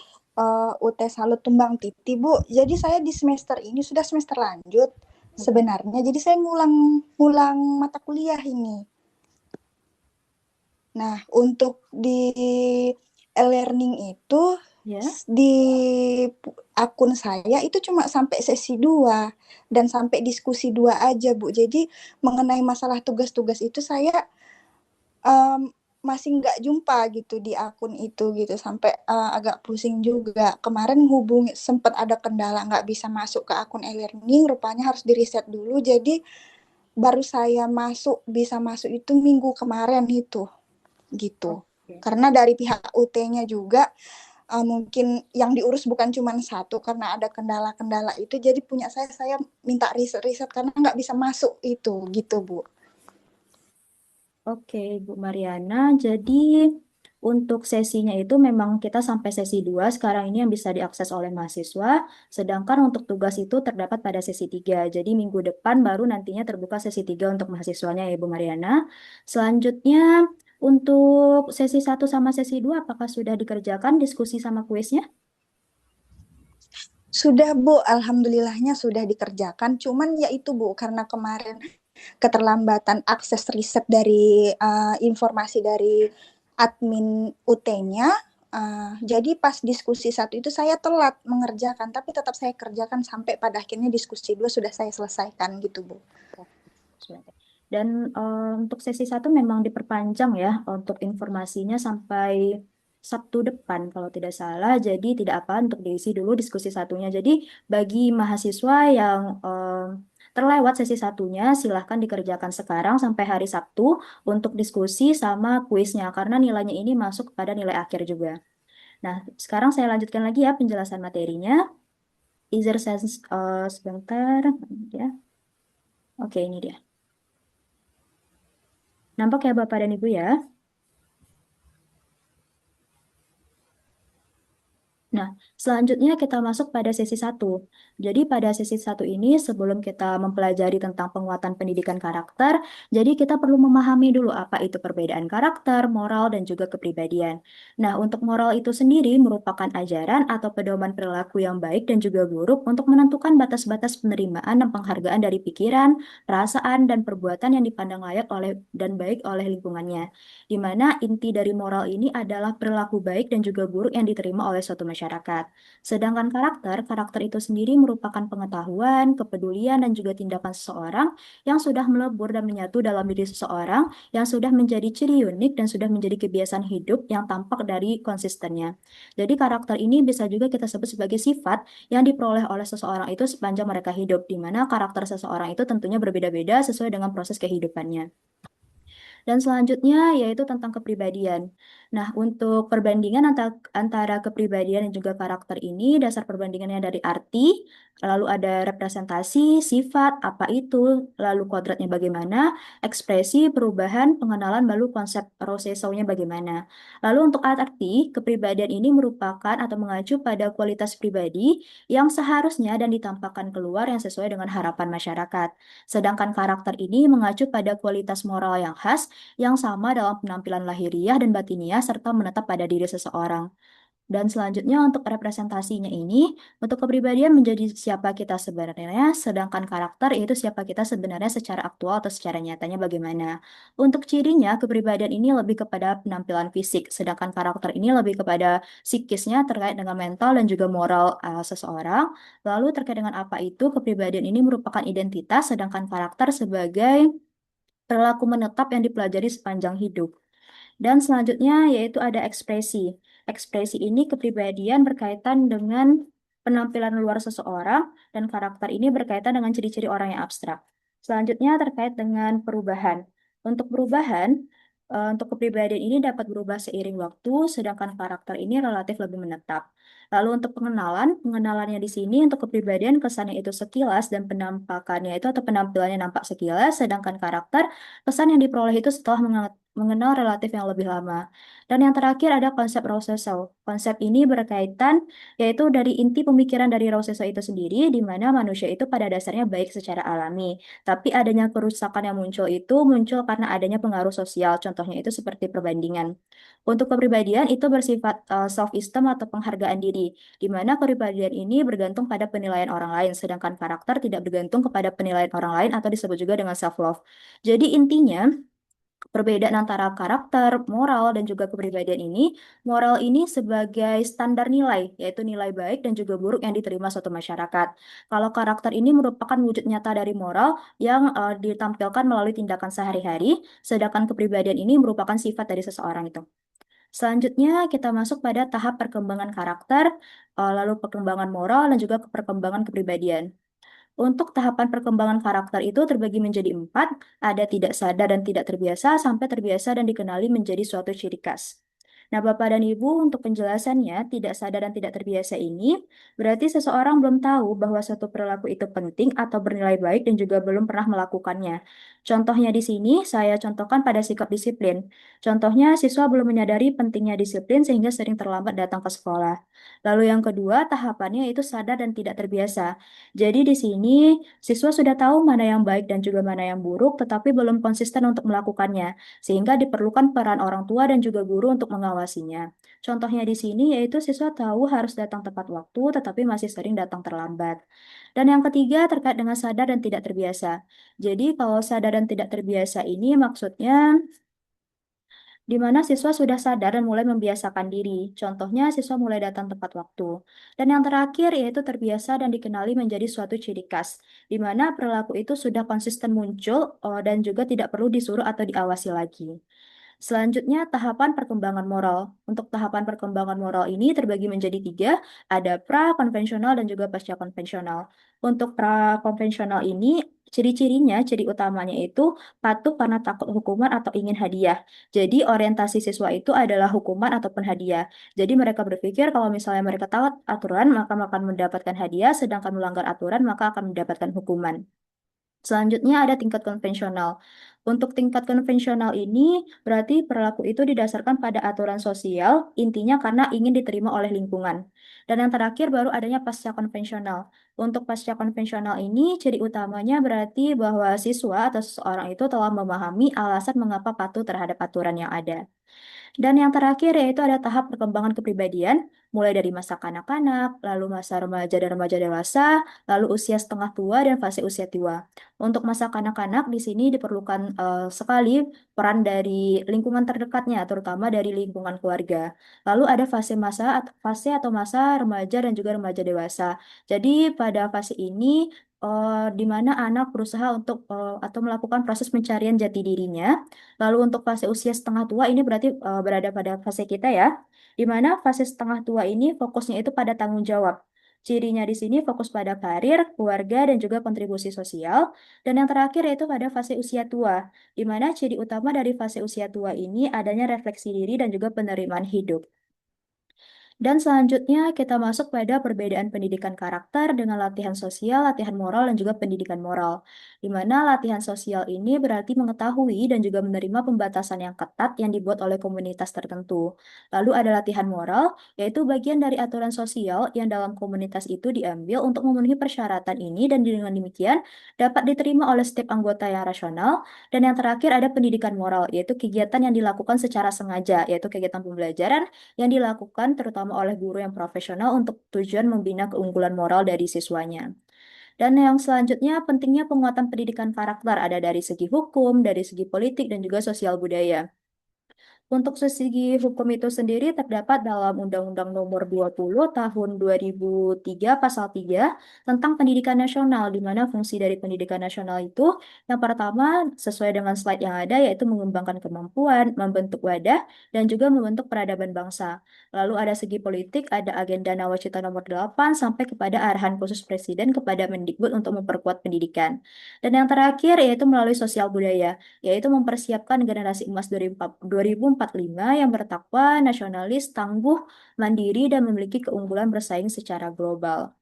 UT Salut Tumbang Titi, Bu. Jadi saya di semester ini sudah semester lanjut sebenarnya. Jadi saya ngulang mata kuliah ini. Nah, untuk di e-learning itu di akun saya itu cuma sampai sesi 2 dan sampai diskusi 2 aja, Bu. Jadi mengenai masalah tugas-tugas itu saya masih nggak jumpa gitu di akun itu gitu, sampai agak pusing juga. Kemarin sempat ada kendala nggak bisa masuk ke akun e-learning, rupanya harus di-reset dulu. Jadi baru saya bisa masuk itu minggu kemarin itu gitu. Karena dari pihak UT-nya juga mungkin yang diurus bukan cuma satu, karena ada kendala-kendala itu, jadi punya saya minta riset karena nggak bisa masuk itu gitu, Bu. Oke, Bu Mariana, jadi untuk sesinya itu memang kita sampai sesi 2 sekarang ini yang bisa diakses oleh mahasiswa, sedangkan untuk tugas itu terdapat pada sesi 3. Jadi minggu depan baru nantinya terbuka sesi 3 untuk mahasiswanya ya Bu Mariana. Selanjutnya untuk sesi 1 sama sesi 2 apakah sudah dikerjakan diskusi sama kuisnya? Sudah, Bu. Alhamdulillahnya sudah dikerjakan. Cuman ya itu, Bu, karena kemarin keterlambatan akses riset dari informasi dari admin UT-nya, jadi pas diskusi 1 itu saya telat mengerjakan, tapi tetap saya kerjakan sampai pada akhirnya diskusi 2 sudah saya selesaikan gitu, Bu. Dan untuk sesi 1 memang diperpanjang ya untuk informasinya sampai Sabtu depan kalau tidak salah. Jadi tidak apa untuk diisi dulu diskusi 1-nya. Jadi bagi mahasiswa yang terlewat sesi 1-nya silahkan dikerjakan sekarang sampai hari Sabtu untuk diskusi sama kuisnya karena nilainya ini masuk pada nilai akhir juga. Nah, sekarang saya lanjutkan lagi ya penjelasan materinya. Exercise sebentar ya. Oke, ini dia. Nampak ya Bapak dan Ibu ya? Nah, selanjutnya kita masuk pada sesi 1. Jadi pada sesi 1 ini sebelum kita mempelajari tentang penguatan pendidikan karakter, jadi kita perlu memahami dulu apa itu perbedaan karakter, moral, dan juga kepribadian. Nah, untuk moral itu sendiri merupakan ajaran atau pedoman perilaku yang baik dan juga buruk untuk menentukan batas-batas penerimaan dan penghargaan dari pikiran, perasaan, dan perbuatan yang dipandang layak dan baik oleh lingkungannya. Di mana inti dari moral ini adalah perilaku baik dan juga buruk yang diterima oleh suatu masyarakat. Sedangkan karakter itu sendiri merupakan pengetahuan, kepedulian, dan juga tindakan seseorang yang sudah melebur dan menyatu dalam diri seseorang, yang sudah menjadi ciri unik dan sudah menjadi kebiasaan hidup yang tampak dari konsistennya. Jadi karakter ini bisa juga kita sebut sebagai sifat yang diperoleh oleh seseorang itu sepanjang mereka hidup, di mana karakter seseorang itu tentunya berbeda-beda sesuai dengan proses kehidupannya. Dan selanjutnya yaitu tentang kepribadian. Nah, untuk perbandingan antara kepribadian dan juga karakter ini, dasar perbandingannya dari arti, lalu ada representasi, sifat, apa itu, lalu kodratnya bagaimana, ekspresi, perubahan, pengenalan, lalu konsep Rousseau-nya bagaimana. Lalu untuk arti, kepribadian ini merupakan atau mengacu pada kualitas pribadi yang seharusnya dan ditampakkan keluar yang sesuai dengan harapan masyarakat. Sedangkan karakter ini mengacu pada kualitas moral yang khas, yang sama dalam penampilan lahiriah dan batiniah serta menetap pada diri seseorang. Dan selanjutnya untuk representasinya ini, untuk kepribadian menjadi siapa kita sebenarnya, sedangkan karakter itu siapa kita sebenarnya secara aktual atau secara nyatanya bagaimana. Untuk cirinya, kepribadian ini lebih kepada penampilan fisik, sedangkan karakter ini lebih kepada psikisnya terkait dengan mental dan juga moral seseorang. Lalu terkait dengan apa itu, kepribadian ini merupakan identitas, sedangkan karakter sebagai perilaku menetap yang dipelajari sepanjang hidup. Dan selanjutnya yaitu ada ekspresi. Ekspresi ini kepribadian berkaitan dengan penampilan luar seseorang, dan karakter ini berkaitan dengan ciri-ciri orang yang abstrak. Selanjutnya terkait dengan perubahan. Untuk perubahan, untuk kepribadian ini dapat berubah seiring waktu, sedangkan karakter ini relatif lebih menetap. Lalu untuk pengenalannya di sini untuk kepribadian kesannya itu sekilas dan penampakannya itu atau penampilannya nampak sekilas, sedangkan karakter kesan yang diperoleh itu setelah mengenal relatif yang lebih lama. Dan yang terakhir ada konsep Rousseau. Konsep ini berkaitan yaitu dari inti pemikiran dari Rousseau itu sendiri, di mana manusia itu pada dasarnya baik secara alami. Tapi adanya kerusakan yang muncul karena adanya pengaruh sosial, contohnya itu seperti perbandingan. Untuk kepribadian itu bersifat self-esteem atau penghargaan diri, di mana kepribadian ini bergantung pada penilaian orang lain, sedangkan karakter tidak bergantung kepada penilaian orang lain atau disebut juga dengan self-love. Jadi intinya, perbedaan antara karakter, moral, dan juga kepribadian ini, moral ini sebagai standar nilai, yaitu nilai baik dan juga buruk yang diterima suatu masyarakat. Kalau karakter ini merupakan wujud nyata dari moral yang ditampilkan melalui tindakan sehari-hari, sedangkan kepribadian ini merupakan sifat dari seseorang itu. Selanjutnya kita masuk pada tahap perkembangan karakter, lalu perkembangan moral, dan juga perkembangan kepribadian. Untuk tahapan perkembangan karakter itu terbagi menjadi 4, ada tidak sadar dan tidak terbiasa, sampai terbiasa dan dikenali menjadi suatu ciri khas. Nah, Bapak dan Ibu, untuk penjelasannya, tidak sadar dan tidak terbiasa ini berarti seseorang belum tahu bahwa suatu perilaku itu penting atau bernilai baik dan juga belum pernah melakukannya. Contohnya di sini, saya contohkan pada sikap disiplin. Contohnya, siswa belum menyadari pentingnya disiplin sehingga sering terlambat datang ke sekolah. Lalu yang kedua, tahapannya itu sadar dan tidak terbiasa. Jadi di sini, siswa sudah tahu mana yang baik dan juga mana yang buruk, tetapi belum konsisten untuk melakukannya sehingga diperlukan peran orang tua dan juga guru untuk mengawasinya. Contohnya di sini yaitu siswa tahu harus datang tepat waktu, tetapi masih sering datang terlambat. Dan yang ketiga terkait dengan sadar dan tidak terbiasa. Jadi kalau sadar dan tidak terbiasa ini maksudnya di mana siswa sudah sadar dan mulai membiasakan diri. Contohnya, siswa mulai datang tepat waktu. Dan yang terakhir yaitu terbiasa dan dikenali menjadi suatu ciri khas, di mana perilaku itu sudah konsisten muncul dan juga tidak perlu disuruh atau diawasi lagi. Selanjutnya, tahapan perkembangan moral. Untuk tahapan perkembangan moral ini terbagi menjadi 3, ada pra-konvensional dan juga pasca-konvensional. Untuk pra-konvensional ini, ciri-cirinya, ciri utamanya itu patuh karena takut hukuman atau ingin hadiah. Jadi, orientasi siswa itu adalah hukuman ataupun hadiah. Jadi, mereka berpikir kalau misalnya mereka taat aturan, maka akan mendapatkan hadiah, sedangkan melanggar aturan, maka akan mendapatkan hukuman. Selanjutnya ada tingkat konvensional. Untuk tingkat konvensional ini berarti perilaku itu didasarkan pada aturan sosial, intinya karena ingin diterima oleh lingkungan. Dan yang terakhir baru adanya pasca konvensional. Untuk pasca konvensional ini ciri utamanya berarti bahwa siswa atau seseorang itu telah memahami alasan mengapa patuh terhadap aturan yang ada. Dan yang terakhir yaitu ada tahap perkembangan kepribadian, mulai dari masa kanak-kanak, lalu masa remaja dan remaja dewasa, lalu usia setengah tua dan fase usia tua. Untuk masa kanak-kanak di sini diperlukan sekali peran dari lingkungan terdekatnya, terutama dari lingkungan keluarga. Lalu ada fase atau masa remaja dan juga remaja dewasa. Jadi pada fase ini di mana anak berusaha untuk atau melakukan proses pencarian jati dirinya. Lalu untuk fase usia setengah tua ini berarti berada pada fase kita ya, di mana fase setengah tua ini fokusnya itu pada tanggung jawab. Cirinya di sini fokus pada karir, keluarga, dan juga kontribusi sosial. Dan yang terakhir yaitu pada fase usia tua, di mana ciri utama dari fase usia tua ini adanya refleksi diri dan juga penerimaan hidup. Dan selanjutnya kita masuk pada perbedaan pendidikan karakter dengan latihan sosial, latihan moral, dan juga pendidikan moral. Di mana latihan sosial ini berarti mengetahui dan juga menerima pembatasan yang ketat yang dibuat oleh komunitas tertentu. Lalu ada latihan moral, yaitu bagian dari aturan sosial yang dalam komunitas itu diambil untuk memenuhi persyaratan ini dan dengan demikian dapat diterima oleh setiap anggota yang rasional. Dan yang terakhir ada pendidikan moral, yaitu kegiatan yang dilakukan secara sengaja, yaitu kegiatan pembelajaran yang dilakukan terutama oleh guru yang profesional untuk tujuan membina keunggulan moral dari siswanya. Dan yang selanjutnya pentingnya penguatan pendidikan karakter ada dari segi hukum, dari segi politik, dan juga sosial budaya. Untuk segi hukum itu sendiri terdapat dalam Undang-Undang Nomor 20 Tahun 2003 Pasal 3 tentang Pendidikan Nasional, di mana fungsi dari pendidikan nasional itu yang pertama sesuai dengan slide yang ada yaitu mengembangkan kemampuan, membentuk wadah, dan juga membentuk peradaban bangsa. Lalu ada segi politik, ada agenda Nawacita Nomor 8 sampai kepada arahan khusus Presiden kepada Mendikbud untuk memperkuat pendidikan. Dan yang terakhir yaitu melalui sosial budaya, yaitu mempersiapkan generasi emas 2045 yang bertakwa, nasionalis, tangguh, mandiri, dan memiliki keunggulan bersaing secara global.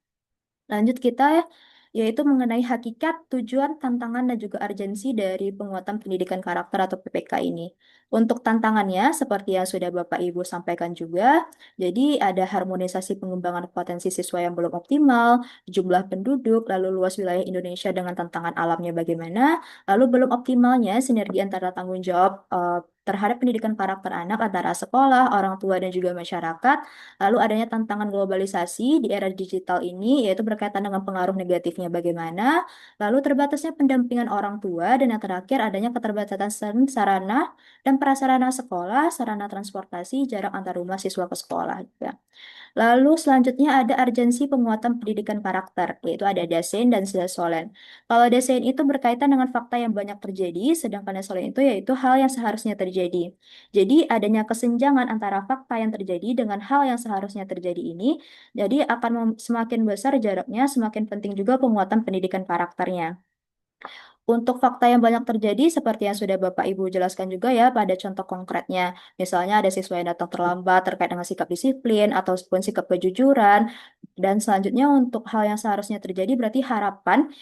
Lanjut kita ya, yaitu mengenai hakikat, tujuan, tantangan, dan juga urgensi dari penguatan pendidikan karakter atau PPK ini. Untuk tantangannya, seperti yang sudah Bapak Ibu sampaikan juga, jadi ada harmonisasi pengembangan potensi siswa yang belum optimal, jumlah penduduk, lalu luas wilayah Indonesia dengan tantangan alamnya bagaimana, lalu belum optimalnya sinergi antara tanggung jawab terhadap pendidikan karakter anak antara sekolah, orang tua, dan juga masyarakat. Lalu adanya tantangan globalisasi di era digital ini, yaitu berkaitan dengan pengaruh negatifnya bagaimana. Lalu terbatasnya pendampingan orang tua, dan yang terakhir adanya keterbatasan sarana dan prasarana sekolah, sarana transportasi, jarak antar rumah siswa ke sekolah juga. Lalu selanjutnya ada urgensi penguatan pendidikan karakter, yaitu ada Dasein dan Dasolen. Kalau Dasein itu berkaitan dengan fakta yang banyak terjadi, sedangkan Dasolen itu yaitu hal yang seharusnya terjadi. Jadi adanya kesenjangan antara fakta yang terjadi dengan hal yang seharusnya terjadi ini, jadi akan semakin besar jaraknya, semakin penting juga penguatan pendidikan karakternya. Untuk fakta yang banyak terjadi, seperti yang sudah Bapak Ibu jelaskan juga ya pada contoh konkretnya. Misalnya ada siswa yang datang terlambat terkait dengan sikap disiplin ataupun sikap kejujuran. Dan selanjutnya untuk hal yang seharusnya terjadi berarti harapan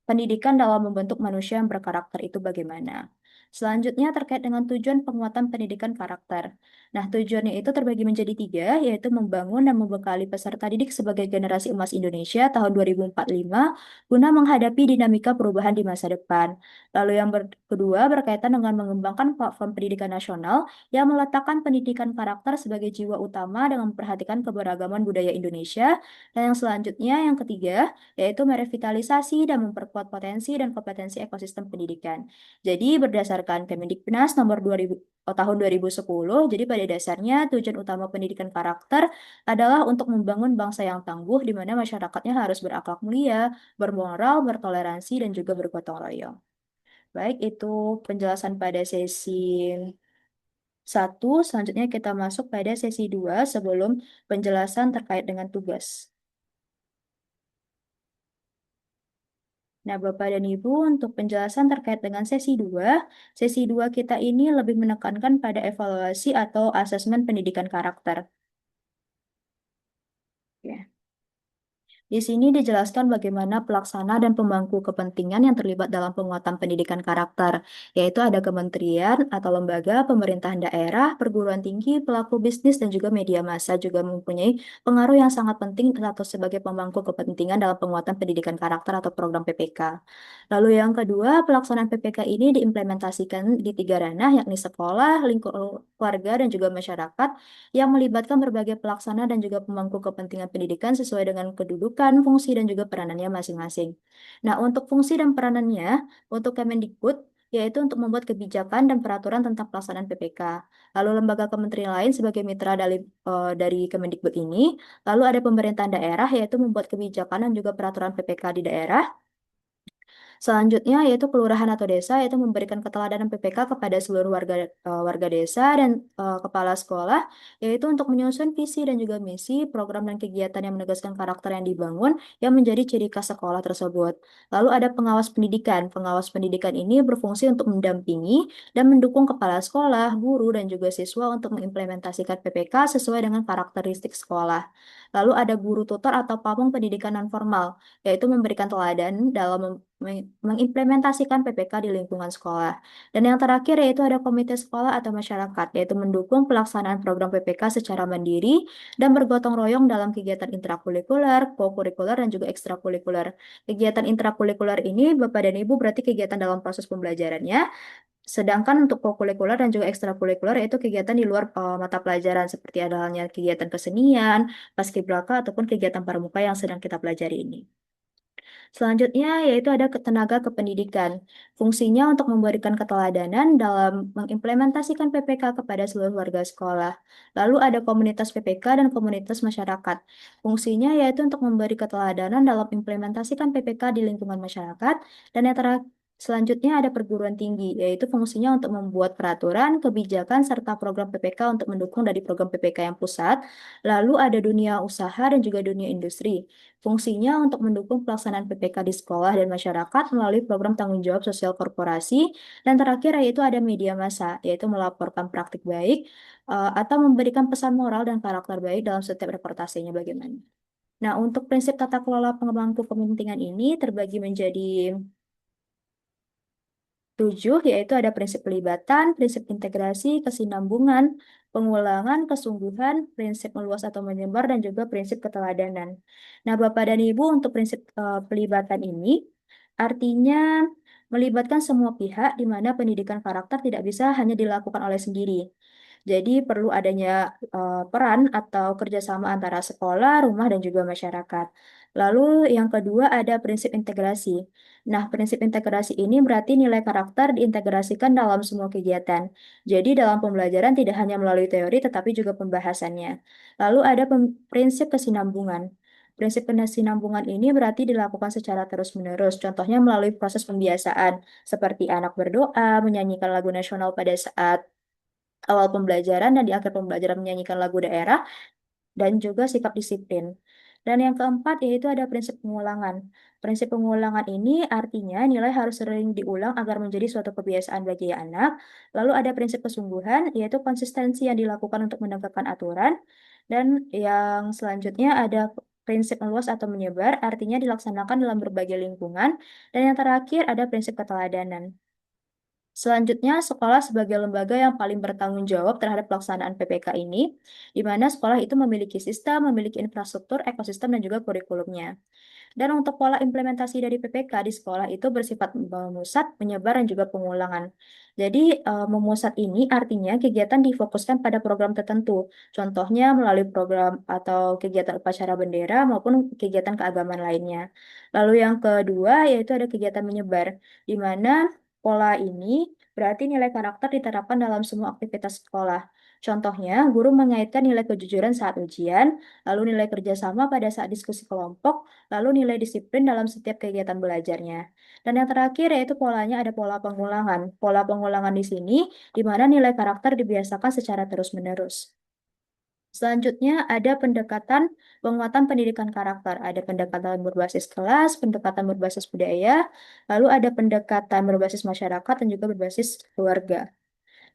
pendidikan dalam membentuk manusia yang berkarakter itu bagaimana. Selanjutnya terkait dengan tujuan penguatan pendidikan karakter. Nah, tujuannya itu terbagi menjadi 3, yaitu membangun dan membekali peserta didik sebagai generasi emas Indonesia tahun 2045 guna menghadapi dinamika perubahan di masa depan. Lalu yang kedua berkaitan dengan mengembangkan platform pendidikan nasional yang meletakkan pendidikan karakter sebagai jiwa utama dengan memperhatikan keberagaman budaya Indonesia. Dan yang selanjutnya, yang ketiga, yaitu merevitalisasi dan memperkuat potensi dan kompetensi ekosistem pendidikan. Jadi berdasarkan Kemendikbud nomor 2000 tahun 2010, jadi pada dasarnya tujuan utama pendidikan karakter adalah untuk membangun bangsa yang tangguh di mana masyarakatnya harus berakhlak mulia, bermoral, bertoleransi, dan juga bergotong royong. Baik, itu penjelasan pada sesi 1. Selanjutnya kita masuk pada sesi 2 sebelum penjelasan terkait dengan tugas. Nah, Bapak dan Ibu, untuk penjelasan terkait dengan sesi 2 kita ini lebih menekankan pada evaluasi atau asesmen pendidikan karakter. Ya. Di sini dijelaskan bagaimana pelaksana dan pemangku kepentingan yang terlibat dalam penguatan pendidikan karakter, yaitu ada kementerian atau lembaga, pemerintahan daerah, perguruan tinggi, pelaku bisnis, dan juga media massa juga mempunyai pengaruh yang sangat penting atau sebagai pemangku kepentingan dalam penguatan pendidikan karakter atau program PPK. Lalu yang kedua, pelaksanaan PPK ini diimplementasikan di 3 ranah, yakni sekolah, lingkup keluarga, dan juga masyarakat, yang melibatkan berbagai pelaksana dan juga pemangku kepentingan pendidikan sesuai dengan kedudukan, fungsi, dan juga peranannya masing-masing. Nah, untuk fungsi dan peranannya, untuk Kemendikbud, yaitu untuk membuat kebijakan dan peraturan tentang pelaksanaan PPK. Lalu lembaga kementerian lain sebagai mitra dari Kemendikbud ini, lalu ada pemerintahan daerah, yaitu membuat kebijakan dan juga peraturan PPK di daerah. Selanjutnya yaitu kelurahan atau desa, yaitu memberikan keteladanan PPK kepada seluruh warga desa dan kepala sekolah, yaitu untuk menyusun visi dan juga misi, program dan kegiatan yang menegaskan karakter yang dibangun yang menjadi ciri khas sekolah tersebut. Lalu ada pengawas pendidikan. Pengawas pendidikan ini berfungsi untuk mendampingi dan mendukung kepala sekolah, guru, dan juga siswa untuk mengimplementasikan PPK sesuai dengan karakteristik sekolah. Lalu ada guru tutor atau pamong pendidikan non formal, yaitu memberikan teladan dalam mengimplementasikan PPK di lingkungan sekolah. Dan yang terakhir yaitu ada komite sekolah atau masyarakat, yaitu mendukung pelaksanaan program PPK secara mandiri dan bergotong royong dalam kegiatan intrakurikuler, kokurikuler, dan juga ekstrakurikuler. Kegiatan intrakurikuler ini, Bapak dan Ibu, berarti kegiatan dalam proses pembelajarannya. Sedangkan untuk kokurikuler dan juga ekstrakurikuler yaitu kegiatan di luar mata pelajaran seperti adanya kegiatan kesenian, paskibraka, ataupun kegiatan pramuka yang sedang kita pelajari ini. Selanjutnya yaitu ada tenaga kependidikan. Fungsinya untuk memberikan keteladanan dalam mengimplementasikan PPK kepada seluruh warga sekolah. Lalu ada komunitas PPK dan komunitas masyarakat. Fungsinya yaitu untuk memberi keteladanan dalam implementasikan PPK di lingkungan masyarakat. Dan yang selanjutnya ada perguruan tinggi, yaitu fungsinya untuk membuat peraturan, kebijakan, serta program PPK untuk mendukung dari program PPK yang pusat. Lalu ada dunia usaha dan juga dunia industri. Fungsinya untuk mendukung pelaksanaan PPK di sekolah dan masyarakat melalui program tanggung jawab sosial korporasi. Dan terakhir yaitu ada media massa, yaitu melaporkan praktik baik atau memberikan pesan moral dan karakter baik dalam setiap reportasenya bagaimana. Nah, untuk prinsip tata kelola pemangku kepentingan ini terbagi menjadi 7, yaitu ada prinsip pelibatan, prinsip integrasi, kesinambungan, pengulangan, kesungguhan, prinsip meluas atau menyebar, dan juga prinsip keteladanan. Nah, Bapak dan Ibu, untuk prinsip pelibatan ini artinya melibatkan semua pihak di mana pendidikan karakter tidak bisa hanya dilakukan oleh sendiri. Jadi perlu adanya peran atau kerjasama antara sekolah, rumah, dan juga masyarakat. Lalu yang kedua ada prinsip integrasi. Nah, prinsip integrasi ini berarti nilai karakter diintegrasikan dalam semua kegiatan. Jadi dalam pembelajaran tidak hanya melalui teori tetapi juga pembahasannya. Lalu ada prinsip kesinambungan. Prinsip kesinambungan ini berarti dilakukan secara terus-menerus. Contohnya melalui proses pembiasaan, seperti anak berdoa, menyanyikan lagu nasional pada saat awal pembelajaran dan di akhir pembelajaran menyanyikan lagu daerah, dan juga sikap disiplin. Dan yang keempat yaitu ada prinsip pengulangan. Prinsip pengulangan ini artinya nilai harus sering diulang agar menjadi suatu kebiasaan bagi anak. Lalu ada prinsip kesungguhan, yaitu konsistensi yang dilakukan untuk menegakkan aturan. Dan yang selanjutnya ada prinsip meluas atau menyebar, artinya dilaksanakan dalam berbagai lingkungan. Dan yang terakhir ada prinsip keteladanan. Selanjutnya, sekolah sebagai lembaga yang paling bertanggung jawab terhadap pelaksanaan PPK ini, di mana sekolah itu memiliki sistem, memiliki infrastruktur, ekosistem, dan juga kurikulumnya. Dan untuk pola implementasi dari PPK di sekolah itu bersifat memusat, menyebar, dan juga pengulangan. Jadi, memusat ini artinya kegiatan difokuskan pada program tertentu. Contohnya melalui program atau kegiatan upacara bendera maupun kegiatan keagamaan lainnya. Lalu yang kedua yaitu ada kegiatan menyebar, di mana pola ini berarti nilai karakter diterapkan dalam semua aktivitas sekolah. Contohnya, guru mengaitkan nilai kejujuran saat ujian, lalu nilai kerjasama pada saat diskusi kelompok, lalu nilai disiplin dalam setiap kegiatan belajarnya. Dan yang terakhir yaitu polanya ada pola pengulangan. Pola pengulangan di sini, di mana nilai karakter dibiasakan secara terus-menerus. Selanjutnya ada pendekatan penguatan pendidikan karakter. Ada pendekatan berbasis kelas, pendekatan berbasis budaya, lalu ada pendekatan berbasis masyarakat dan juga berbasis keluarga.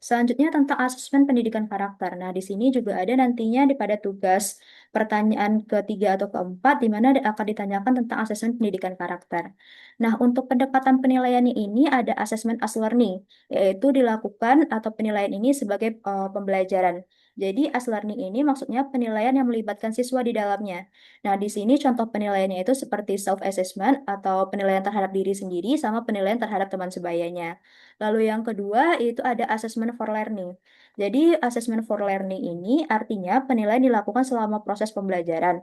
Selanjutnya tentang asesmen pendidikan karakter. Nah, di sini juga ada nantinya pada tugas pertanyaan ketiga atau keempat, di mana akan ditanyakan tentang asesmen pendidikan karakter. Nah, untuk pendekatan penilaiannya ini ada asesmen as learning, yaitu dilakukan atau penilaian ini sebagai pembelajaran. Jadi, as learning ini maksudnya penilaian yang melibatkan siswa di dalamnya. Nah, di sini contoh penilaiannya itu seperti self-assessment atau penilaian terhadap diri sendiri sama penilaian terhadap teman sebayanya. Lalu yang kedua itu ada assessment for learning. Jadi assessment for learning ini artinya penilaian dilakukan selama proses pembelajaran,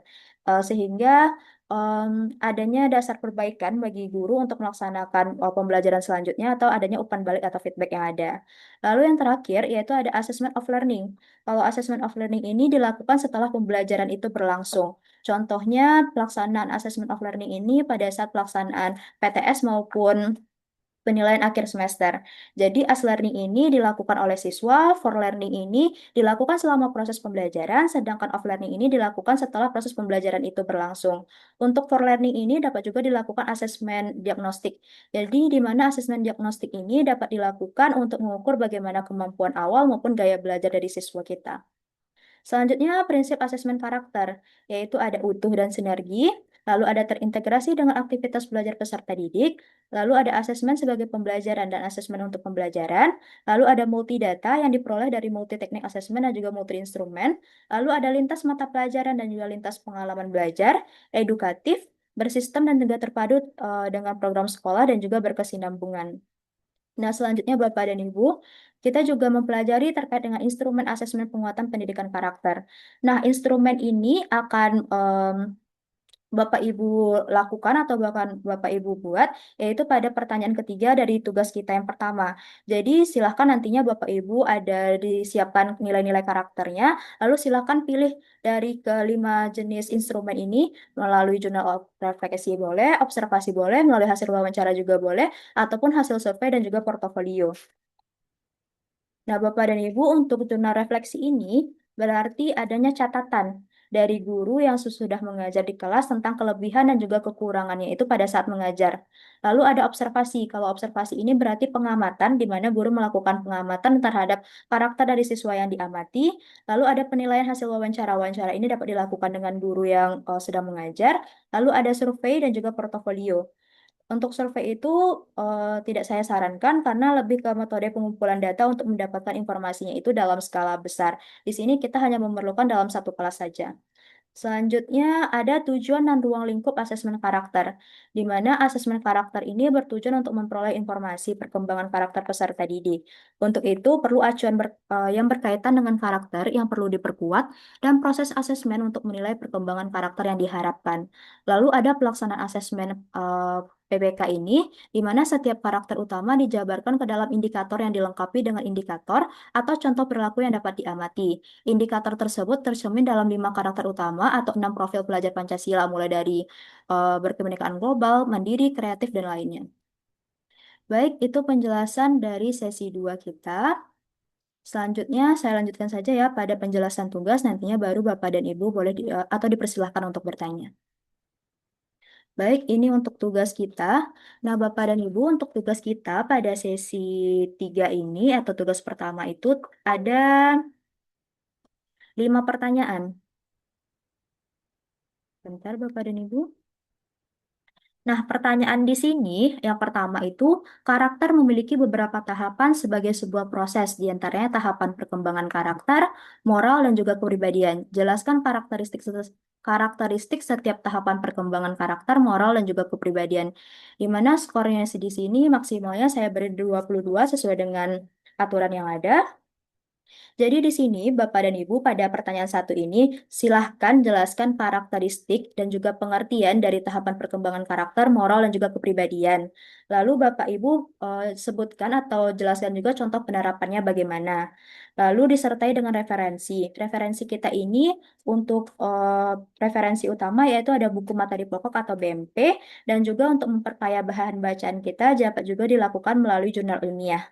sehingga adanya dasar perbaikan bagi guru untuk melaksanakan pembelajaran selanjutnya atau adanya umpan balik atau feedback yang ada. Lalu yang terakhir yaitu ada assessment of learning. Kalau assessment of learning ini dilakukan setelah pembelajaran itu berlangsung. Contohnya pelaksanaan assessment of learning ini pada saat pelaksanaan PTS maupun penilaian akhir semester. Jadi as learning ini dilakukan oleh siswa, for learning ini dilakukan selama proses pembelajaran, sedangkan off learning ini dilakukan setelah proses pembelajaran itu berlangsung. Untuk for learning ini dapat juga dilakukan asesmen diagnostik. Jadi di mana asesmen diagnostik ini dapat dilakukan untuk mengukur bagaimana kemampuan awal maupun gaya belajar dari siswa kita. Selanjutnya, prinsip asesmen karakter, yaitu ada utuh dan sinergi, lalu ada terintegrasi dengan aktivitas belajar peserta didik, lalu ada asesmen sebagai pembelajaran dan asesmen untuk pembelajaran, lalu ada multi data yang diperoleh dari multi teknik asesmen dan juga multi instrumen, lalu ada lintas mata pelajaran dan juga lintas pengalaman belajar, edukatif, bersistem dan juga terpadu dengan program sekolah dan juga berkesinambungan. Nah, selanjutnya Bapak dan Ibu, kita juga mempelajari terkait dengan instrumen asesmen penguatan pendidikan karakter. Nah, instrumen ini akan Bapak Ibu lakukan atau bahkan Bapak Ibu buat, yaitu pada pertanyaan ketiga dari tugas kita yang pertama. Jadi silahkan nantinya Bapak Ibu ada disiapkan nilai-nilai karakternya, lalu silahkan pilih dari kelima jenis instrumen ini melalui jurnal refleksi boleh, observasi boleh, melalui hasil wawancara juga boleh, ataupun hasil survei dan juga portofolio. Nah, Bapak dan Ibu, untuk jurnal refleksi ini berarti adanya catatan dari guru yang sudah mengajar di kelas tentang kelebihan dan juga kekurangannya itu pada saat mengajar. Lalu ada observasi. Kalau observasi ini berarti pengamatan, di mana guru melakukan pengamatan terhadap karakter dari siswa yang diamati. Lalu ada penilaian hasil wawancara. Wawancara ini dapat dilakukan dengan guru yang sedang mengajar. Lalu ada survei dan juga portofolio. Untuk survei itu tidak saya sarankan karena lebih ke metode pengumpulan data untuk mendapatkan informasinya itu dalam skala besar. Di sini kita hanya memerlukan dalam satu kelas saja. Selanjutnya ada tujuan dan ruang lingkup asesmen karakter, di mana asesmen karakter ini bertujuan untuk memperoleh informasi perkembangan karakter peserta didik. Untuk itu perlu acuan yang berkaitan dengan karakter yang perlu diperkuat dan proses asesmen untuk menilai perkembangan karakter yang diharapkan. Lalu ada pelaksanaan asesmen PBK ini, di mana setiap karakter utama dijabarkan ke dalam indikator yang dilengkapi dengan indikator atau contoh perilaku yang dapat diamati. Indikator tersebut tercermin dalam 5 karakter utama atau 6 profil pelajar Pancasila, mulai dari berkebinekaan global, mandiri, kreatif, dan lainnya. Baik, itu penjelasan dari sesi 2 kita. Selanjutnya, saya lanjutkan saja ya pada penjelasan tugas, nantinya baru Bapak dan Ibu boleh atau dipersilahkan untuk bertanya. Baik, ini untuk tugas kita. Nah, Bapak dan Ibu, untuk tugas kita pada sesi 3 ini atau tugas pertama itu ada 5 pertanyaan. Bentar, Bapak dan Ibu. Nah, pertanyaan di sini yang pertama itu, karakter memiliki beberapa tahapan sebagai sebuah proses, di antaranya tahapan perkembangan karakter, moral, dan juga kepribadian. Jelaskan karakteristik setiap tahapan perkembangan karakter, moral, dan juga kepribadian. Di mana skornya di sini maksimalnya saya beri 22 sesuai dengan aturan yang ada. Jadi di sini Bapak dan Ibu pada pertanyaan satu ini silahkan jelaskan karakteristik dan juga pengertian dari tahapan perkembangan karakter, moral, dan juga kepribadian. Lalu Bapak Ibu sebutkan atau jelaskan juga contoh penerapannya bagaimana. Lalu disertai dengan referensi. Referensi kita ini untuk referensi utama yaitu ada buku materi pokok atau BMP dan juga untuk memperkaya bahan bacaan kita dapat juga dilakukan melalui jurnal ilmiah.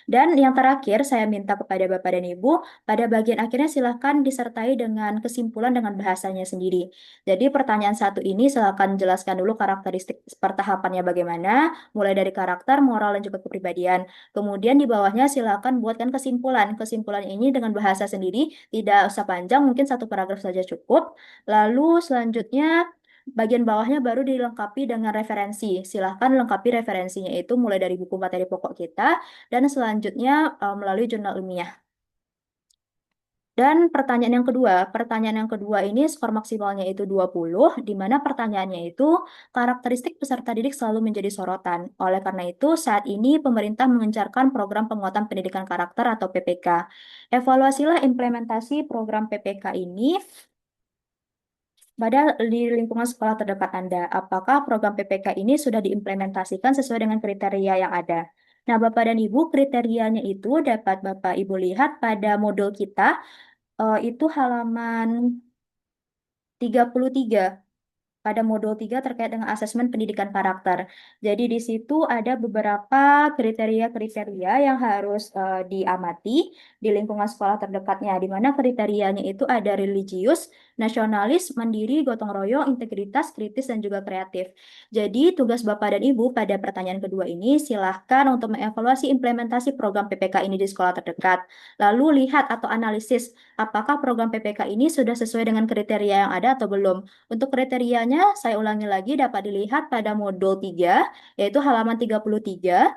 Dan yang terakhir, saya minta kepada Bapak dan Ibu, pada bagian akhirnya silahkan disertai dengan kesimpulan dengan bahasanya sendiri. Jadi pertanyaan satu ini silahkan jelaskan dulu karakteristik pertahapannya bagaimana, mulai dari karakter, moral, dan juga kepribadian. Kemudian di bawahnya silahkan buatkan kesimpulan. Kesimpulan ini dengan bahasa sendiri, tidak usah panjang, mungkin satu paragraf saja cukup. Lalu selanjutnya bagian bawahnya baru dilengkapi dengan referensi. Silahkan lengkapi referensinya itu mulai dari buku materi pokok kita, dan selanjutnya melalui jurnal ilmiah. Dan pertanyaan yang kedua ini skor maksimalnya itu 20, di mana pertanyaannya itu karakteristik peserta didik selalu menjadi sorotan. Oleh karena itu, saat ini pemerintah mengencarkan program penguatan pendidikan karakter atau PPK. Evaluasilah implementasi program PPK ini pada di lingkungan sekolah terdekat Anda. Apakah program PPK ini sudah diimplementasikan sesuai dengan kriteria yang ada? Nah, Bapak dan Ibu, kriterianya itu dapat Bapak Ibu lihat pada modul kita, itu halaman 33. Pada modul 3 terkait dengan asesmen pendidikan karakter. Jadi di situ ada beberapa kriteria-kriteria yang harus diamati di lingkungan sekolah terdekatnya, di mana kriterianya itu ada religius, nasionalis, mandiri, gotong royong, integritas, kritis, dan juga kreatif. Jadi tugas Bapak dan Ibu pada pertanyaan kedua ini silahkan untuk mengevaluasi implementasi program PPK ini di sekolah terdekat. Lalu lihat atau analisis apakah program PPK ini sudah sesuai dengan kriteria yang ada atau belum. Untuk kriterianya, saya ulangi lagi, dapat dilihat pada modul 3, yaitu halaman 33,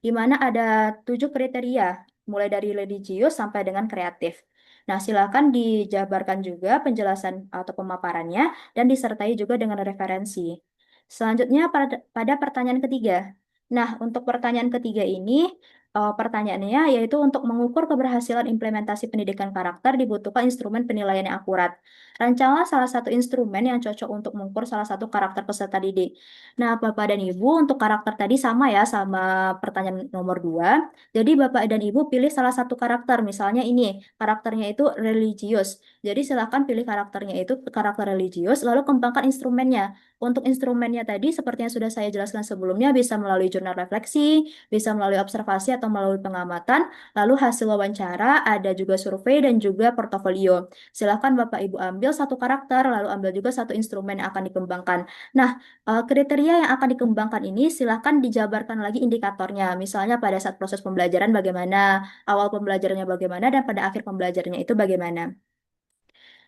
di mana ada 7 kriteria, mulai dari religius sampai dengan kreatif. Nah, silakan dijabarkan juga penjelasan atau pemaparannya, dan disertai juga dengan referensi. Selanjutnya, pada pertanyaan ketiga. Nah, untuk pertanyaan ketiga ini, pertanyaannya yaitu untuk mengukur keberhasilan implementasi pendidikan karakter dibutuhkan instrumen penilaian yang akurat. Rancanglah salah satu instrumen yang cocok untuk mengukur salah satu karakter peserta didik. Nah, Bapak dan Ibu, untuk karakter tadi sama ya, sama pertanyaan nomor 2. Jadi, Bapak dan Ibu pilih salah satu karakter. Misalnya ini, karakternya itu religius. Jadi, silakan pilih karakternya itu karakter religius, lalu kembangkan instrumennya. Untuk instrumennya tadi, seperti yang sudah saya jelaskan sebelumnya, bisa melalui jurnal refleksi, bisa melalui observasi atau melalui pengamatan, lalu hasil wawancara, ada juga survei dan juga portofolio. Silakan Bapak Ibu ambil satu karakter, lalu ambil juga satu instrumen yang akan dikembangkan. Nah, kriteria yang akan dikembangkan ini silakan dijabarkan lagi indikatornya. Misalnya pada saat proses pembelajaran bagaimana, awal pembelajarannya bagaimana, dan pada akhir pembelajarannya itu bagaimana.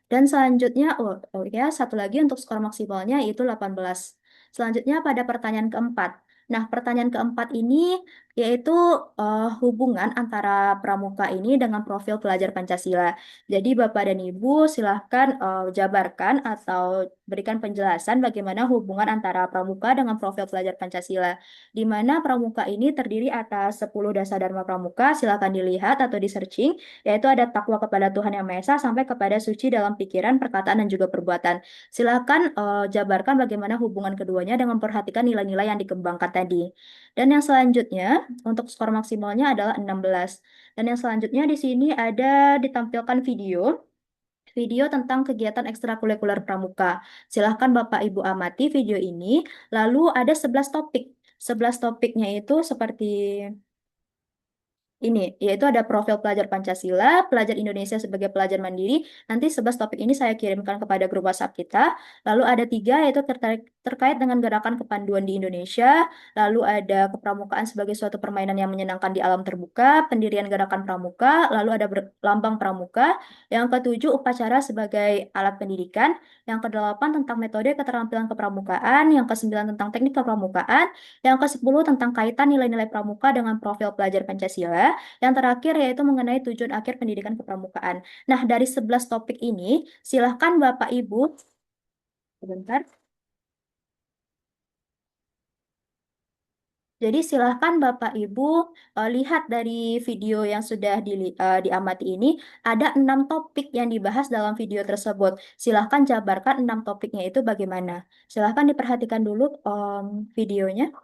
Dan selanjutnya, oh ya, satu lagi untuk skor maksimalnya yaitu 18. Selanjutnya pada pertanyaan keempat. Nah, pertanyaan keempat ini yaitu hubungan antara pramuka ini dengan profil pelajar Pancasila. Jadi Bapak dan Ibu silahkan jabarkan atau berikan penjelasan bagaimana hubungan antara pramuka dengan profil pelajar Pancasila. Di mana pramuka ini terdiri atas 10 dasar Dharma Pramuka, silakan dilihat atau di searching, yaitu ada takwa kepada Tuhan Yang Maha Esa sampai kepada suci dalam pikiran, perkataan, dan juga perbuatan. Silakan jabarkan bagaimana hubungan keduanya dengan memperhatikan nilai-nilai yang dikembangkan tadi. Dan yang selanjutnya, untuk skor maksimalnya adalah 16. Dan yang selanjutnya di sini ada ditampilkan video tentang kegiatan ekstrakurikuler pramuka. Silahkan Bapak Ibu amati video ini. Lalu ada 11 topik. 11 topiknya itu seperti ini, yaitu ada profil pelajar Pancasila, pelajar Indonesia sebagai pelajar mandiri. Nanti 11 topik ini saya kirimkan kepada grup WhatsApp kita. Lalu ada 3, yaitu terkait dengan gerakan kepanduan di Indonesia. Lalu ada kepramukaan sebagai suatu permainan yang menyenangkan di alam terbuka, pendirian gerakan pramuka, lalu ada lambang pramuka. Yang ketujuh, upacara sebagai alat pendidikan. Yang kedelapan, tentang metode keterampilan kepramukaan. Yang kesembilan, tentang teknik kepramukaan. Yang ke-10 tentang kaitan nilai-nilai pramuka dengan profil pelajar Pancasila. Yang terakhir yaitu mengenai tujuan akhir pendidikan kepramukaan. Nah, dari 11 topik ini, silahkan Bapak Ibu, sebentar. Jadi silahkan Bapak Ibu lihat dari video yang sudah diamati ini, ada 6 topik yang dibahas dalam video tersebut. Silahkan jabarkan 6 topiknya itu bagaimana. Silahkan diperhatikan dulu videonya.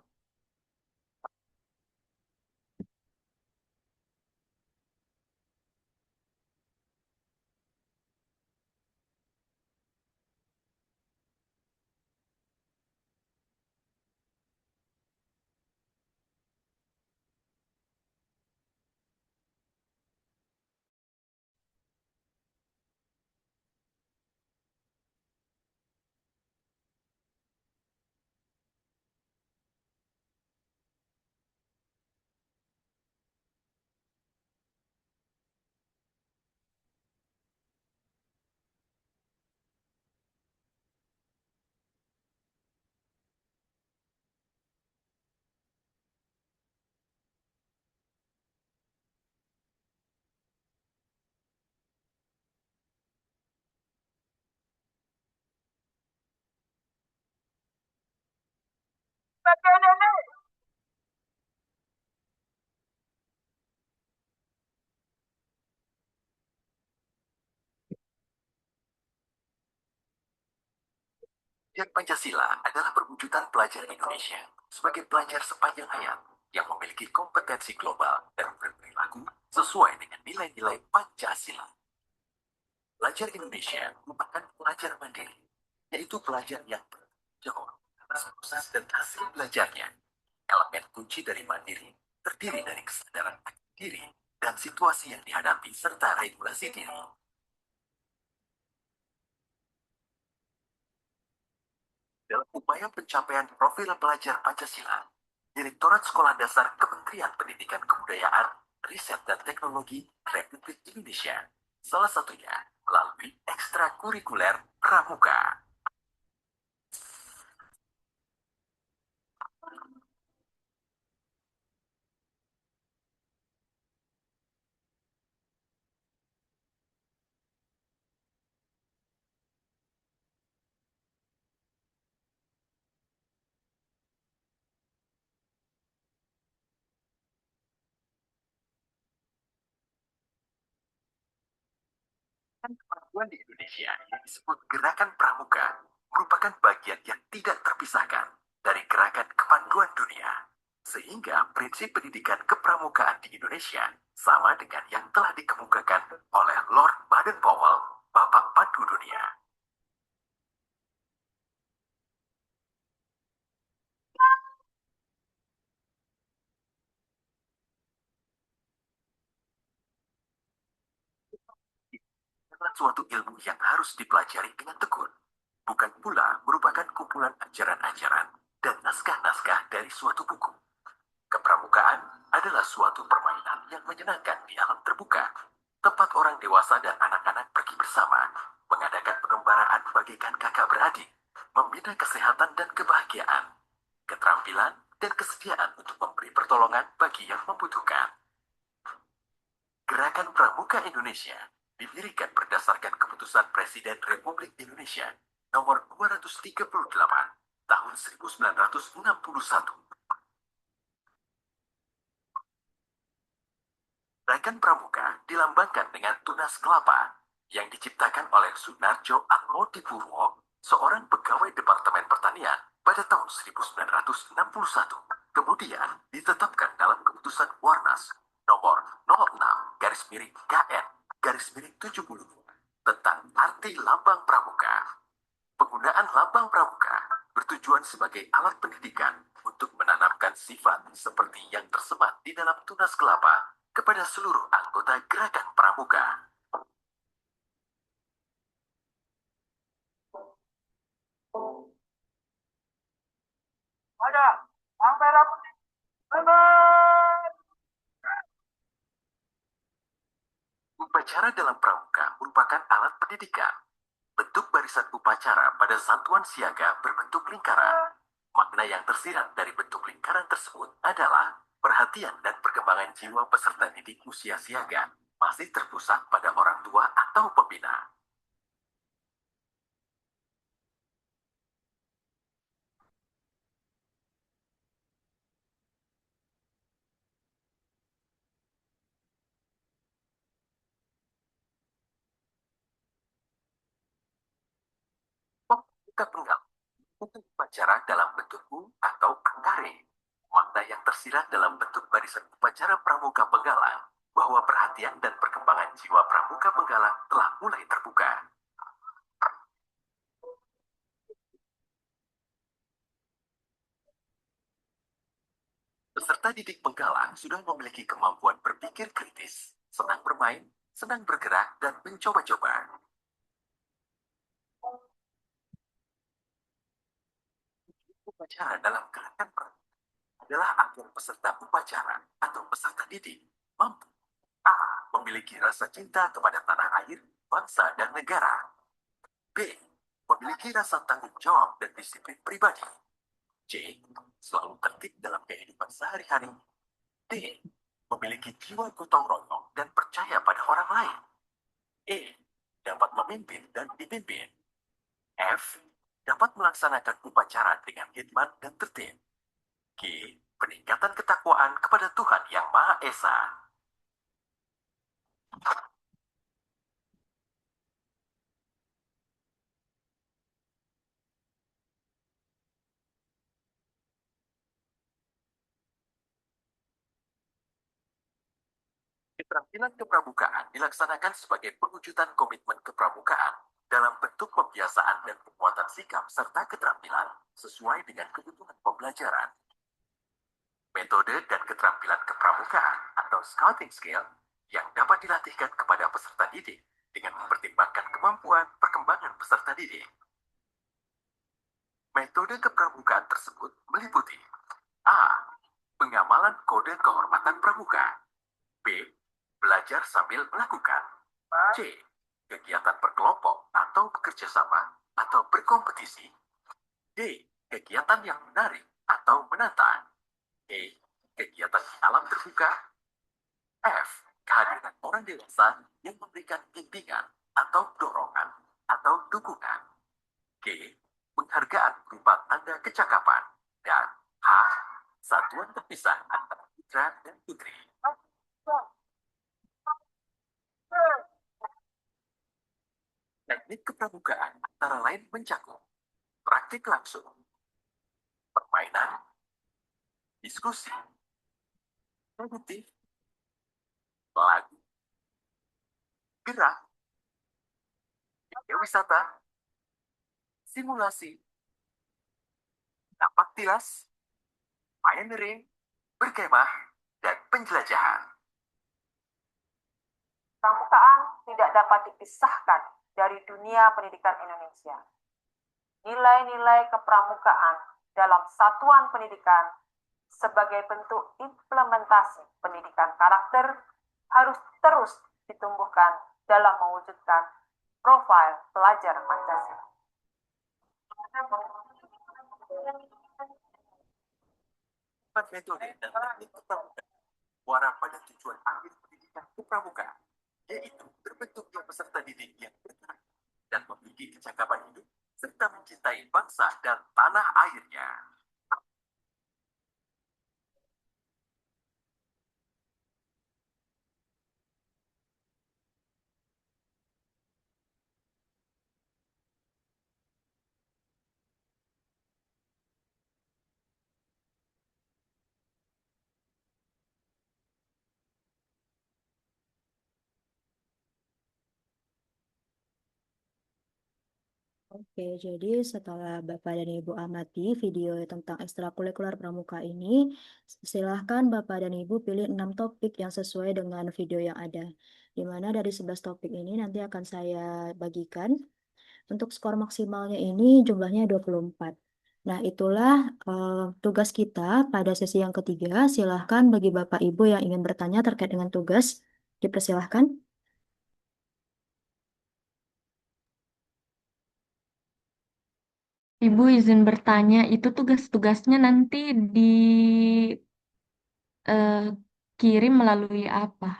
Yang Pancasila adalah perwujudan pelajar Indonesia sebagai pelajar sepanjang hayat yang memiliki kompetensi global dan berperilaku sesuai dengan nilai-nilai Pancasila. Pelajar Indonesia merupakan pelajar mandiri, yaitu pelajar yang bertanggung jawab atas proses dan hasil belajarnya. Elemen kunci dari mandiri terdiri dari kesadaran akan diri dan situasi yang dihadapi serta regulasi diri. Dalam upaya pencapaian profil pelajar Pancasila, Direktorat Sekolah Dasar Kementerian Pendidikan Kebudayaan, Riset dan Teknologi Republik Indonesia, salah satunya melalui ekstrakurikuler pramuka. Kemajuan di Indonesia yang disebut Gerakan Pramuka merupakan bagian yang tidak terpisahkan dari Gerakan Kepanduan Dunia. Sehingga prinsip pendidikan kepramukaan di Indonesia sama dengan yang telah dikemukakan oleh Lord Baden-Powell, Bapak Pandu Dunia. Adalah suatu ilmu yang harus dipelajari dengan tekun, bukan pula merupakan kumpulan ajaran-ajaran dan naskah-naskah dari suatu buku. Kepramukaan adalah suatu permainan yang menyenangkan di alam terbuka, tempat orang dewasa dan anak-anak pergi bersama, mengadakan pengembaraan bagaikan kakak beradik, membina kesehatan dan kebahagiaan, keterampilan dan kesediaan untuk memberi pertolongan bagi yang membutuhkan. Gerakan Pramuka Indonesia didirikan berdasarkan keputusan Presiden Republik Indonesia nomor 238 tahun 1961. Gerakan Pramuka dilambangkan dengan tunas kelapa yang diciptakan oleh Sunarjo Atmodipurwo, seorang pegawai Departemen Pertanian pada tahun 1961. Kemudian ditetapkan dalam keputusan Warnas nomor 06-KN-72 tentang arti lambang pramuka. Penggunaan lambang pramuka bertujuan sebagai alat pendidikan untuk menanamkan sifat seperti yang tersemat di dalam tunas kelapa kepada seluruh anggota Gerakan Pramuka. Ada, merah putih, upacara dalam pramuka merupakan alat pendidikan. Bentuk barisan upacara pada satuan siaga berbentuk lingkaran. Makna yang tersirat dari bentuk lingkaran tersebut adalah perhatian dan perkembangan jiwa peserta didik usia siaga masih terpusat pada orang tua atau pembina. Pramuka penggal bukan upacara dalam bentuk atau angkare. Makna yang tersirat dalam bentuk barisan upacara pramuka penggalang bahwa perhatian dan perkembangan jiwa pramuka penggalang telah mulai terbuka. Peserta didik penggalang sudah memiliki kemampuan berpikir kritis, senang bermain, senang bergerak, dan mencoba-coba. Upacara dalam gerakan pramuka adalah agar peserta upacara atau peserta didik mampu A. Memiliki rasa cinta kepada tanah air, bangsa, dan negara. B. Memiliki rasa tanggung jawab dan disiplin pribadi. C. Selalu tertib dalam kehidupan sehari-hari. D. Memiliki jiwa gotong royong dan percaya pada orang lain. E. Dapat memimpin dan dipimpin. F. Dapat melaksanakan upacara dengan hikmat dan tertib. G. Peningkatan ketakwaan kepada Tuhan Yang Maha Esa. Keterampilan kepramukaan dilaksanakan sebagai pewujudan komitmen kepramukaan dalam bentuk pembiasaan dan penguatan sikap serta keterampilan sesuai dengan kebutuhan pembelajaran. Metode dan keterampilan kepramukaan atau scouting skill yang dapat dilatihkan kepada peserta didik dengan mempertimbangkan kemampuan perkembangan peserta didik. Metode kepramukaan tersebut meliputi A. Pengamalan kode kehormatan pramuka. B. Belajar sambil melakukan. C. Kegiatan berkelompok atau bekerja sama atau berkompetisi. D. Kegiatan yang menarik atau menantang. E. Kegiatan di alam terbuka. F. Kehadiran orang dewasa yang memberikan bimbingan atau dorongan atau dukungan. G. Penghargaan berupa tanda kecakapan. Dan H. Satuan terpisah antara putra dan putri. Teknik kepramukaan antara lain mencakup praktik langsung, permainan, diskusi, produktif, lagu, gerak, wisata, simulasi, napak tilas, pioneering, berkemah, dan penjelajahan. Pramukaan tidak dapat dipisahkan dari dunia pendidikan Indonesia. Nilai-nilai kepramukaan dalam satuan pendidikan sebagai bentuk implementasi pendidikan karakter harus terus ditumbuhkan dalam mewujudkan profil pelajar Pancasila. Metode dan teknik kepramukaan muara pada tujuan akhir pendidikan kepramukaan, yaitu terbentuknya peserta didik yang bergerak dan memiliki kecakapan hidup serta mencintai bangsa dan tanah airnya. Oke, jadi setelah Bapak dan Ibu amati video tentang ekstrakurikuler pramuka ini, silahkan Bapak dan Ibu pilih 6 topik yang sesuai dengan video yang ada. Di mana dari 11 topik ini nanti akan saya bagikan. Untuk skor maksimalnya ini jumlahnya 24. Nah, itulah tugas kita pada sesi yang ketiga. Silahkan bagi Bapak Ibu yang ingin bertanya terkait dengan tugas, dipersilahkan. Ibu izin bertanya, itu tugas-tugasnya nanti dikirim melalui apa?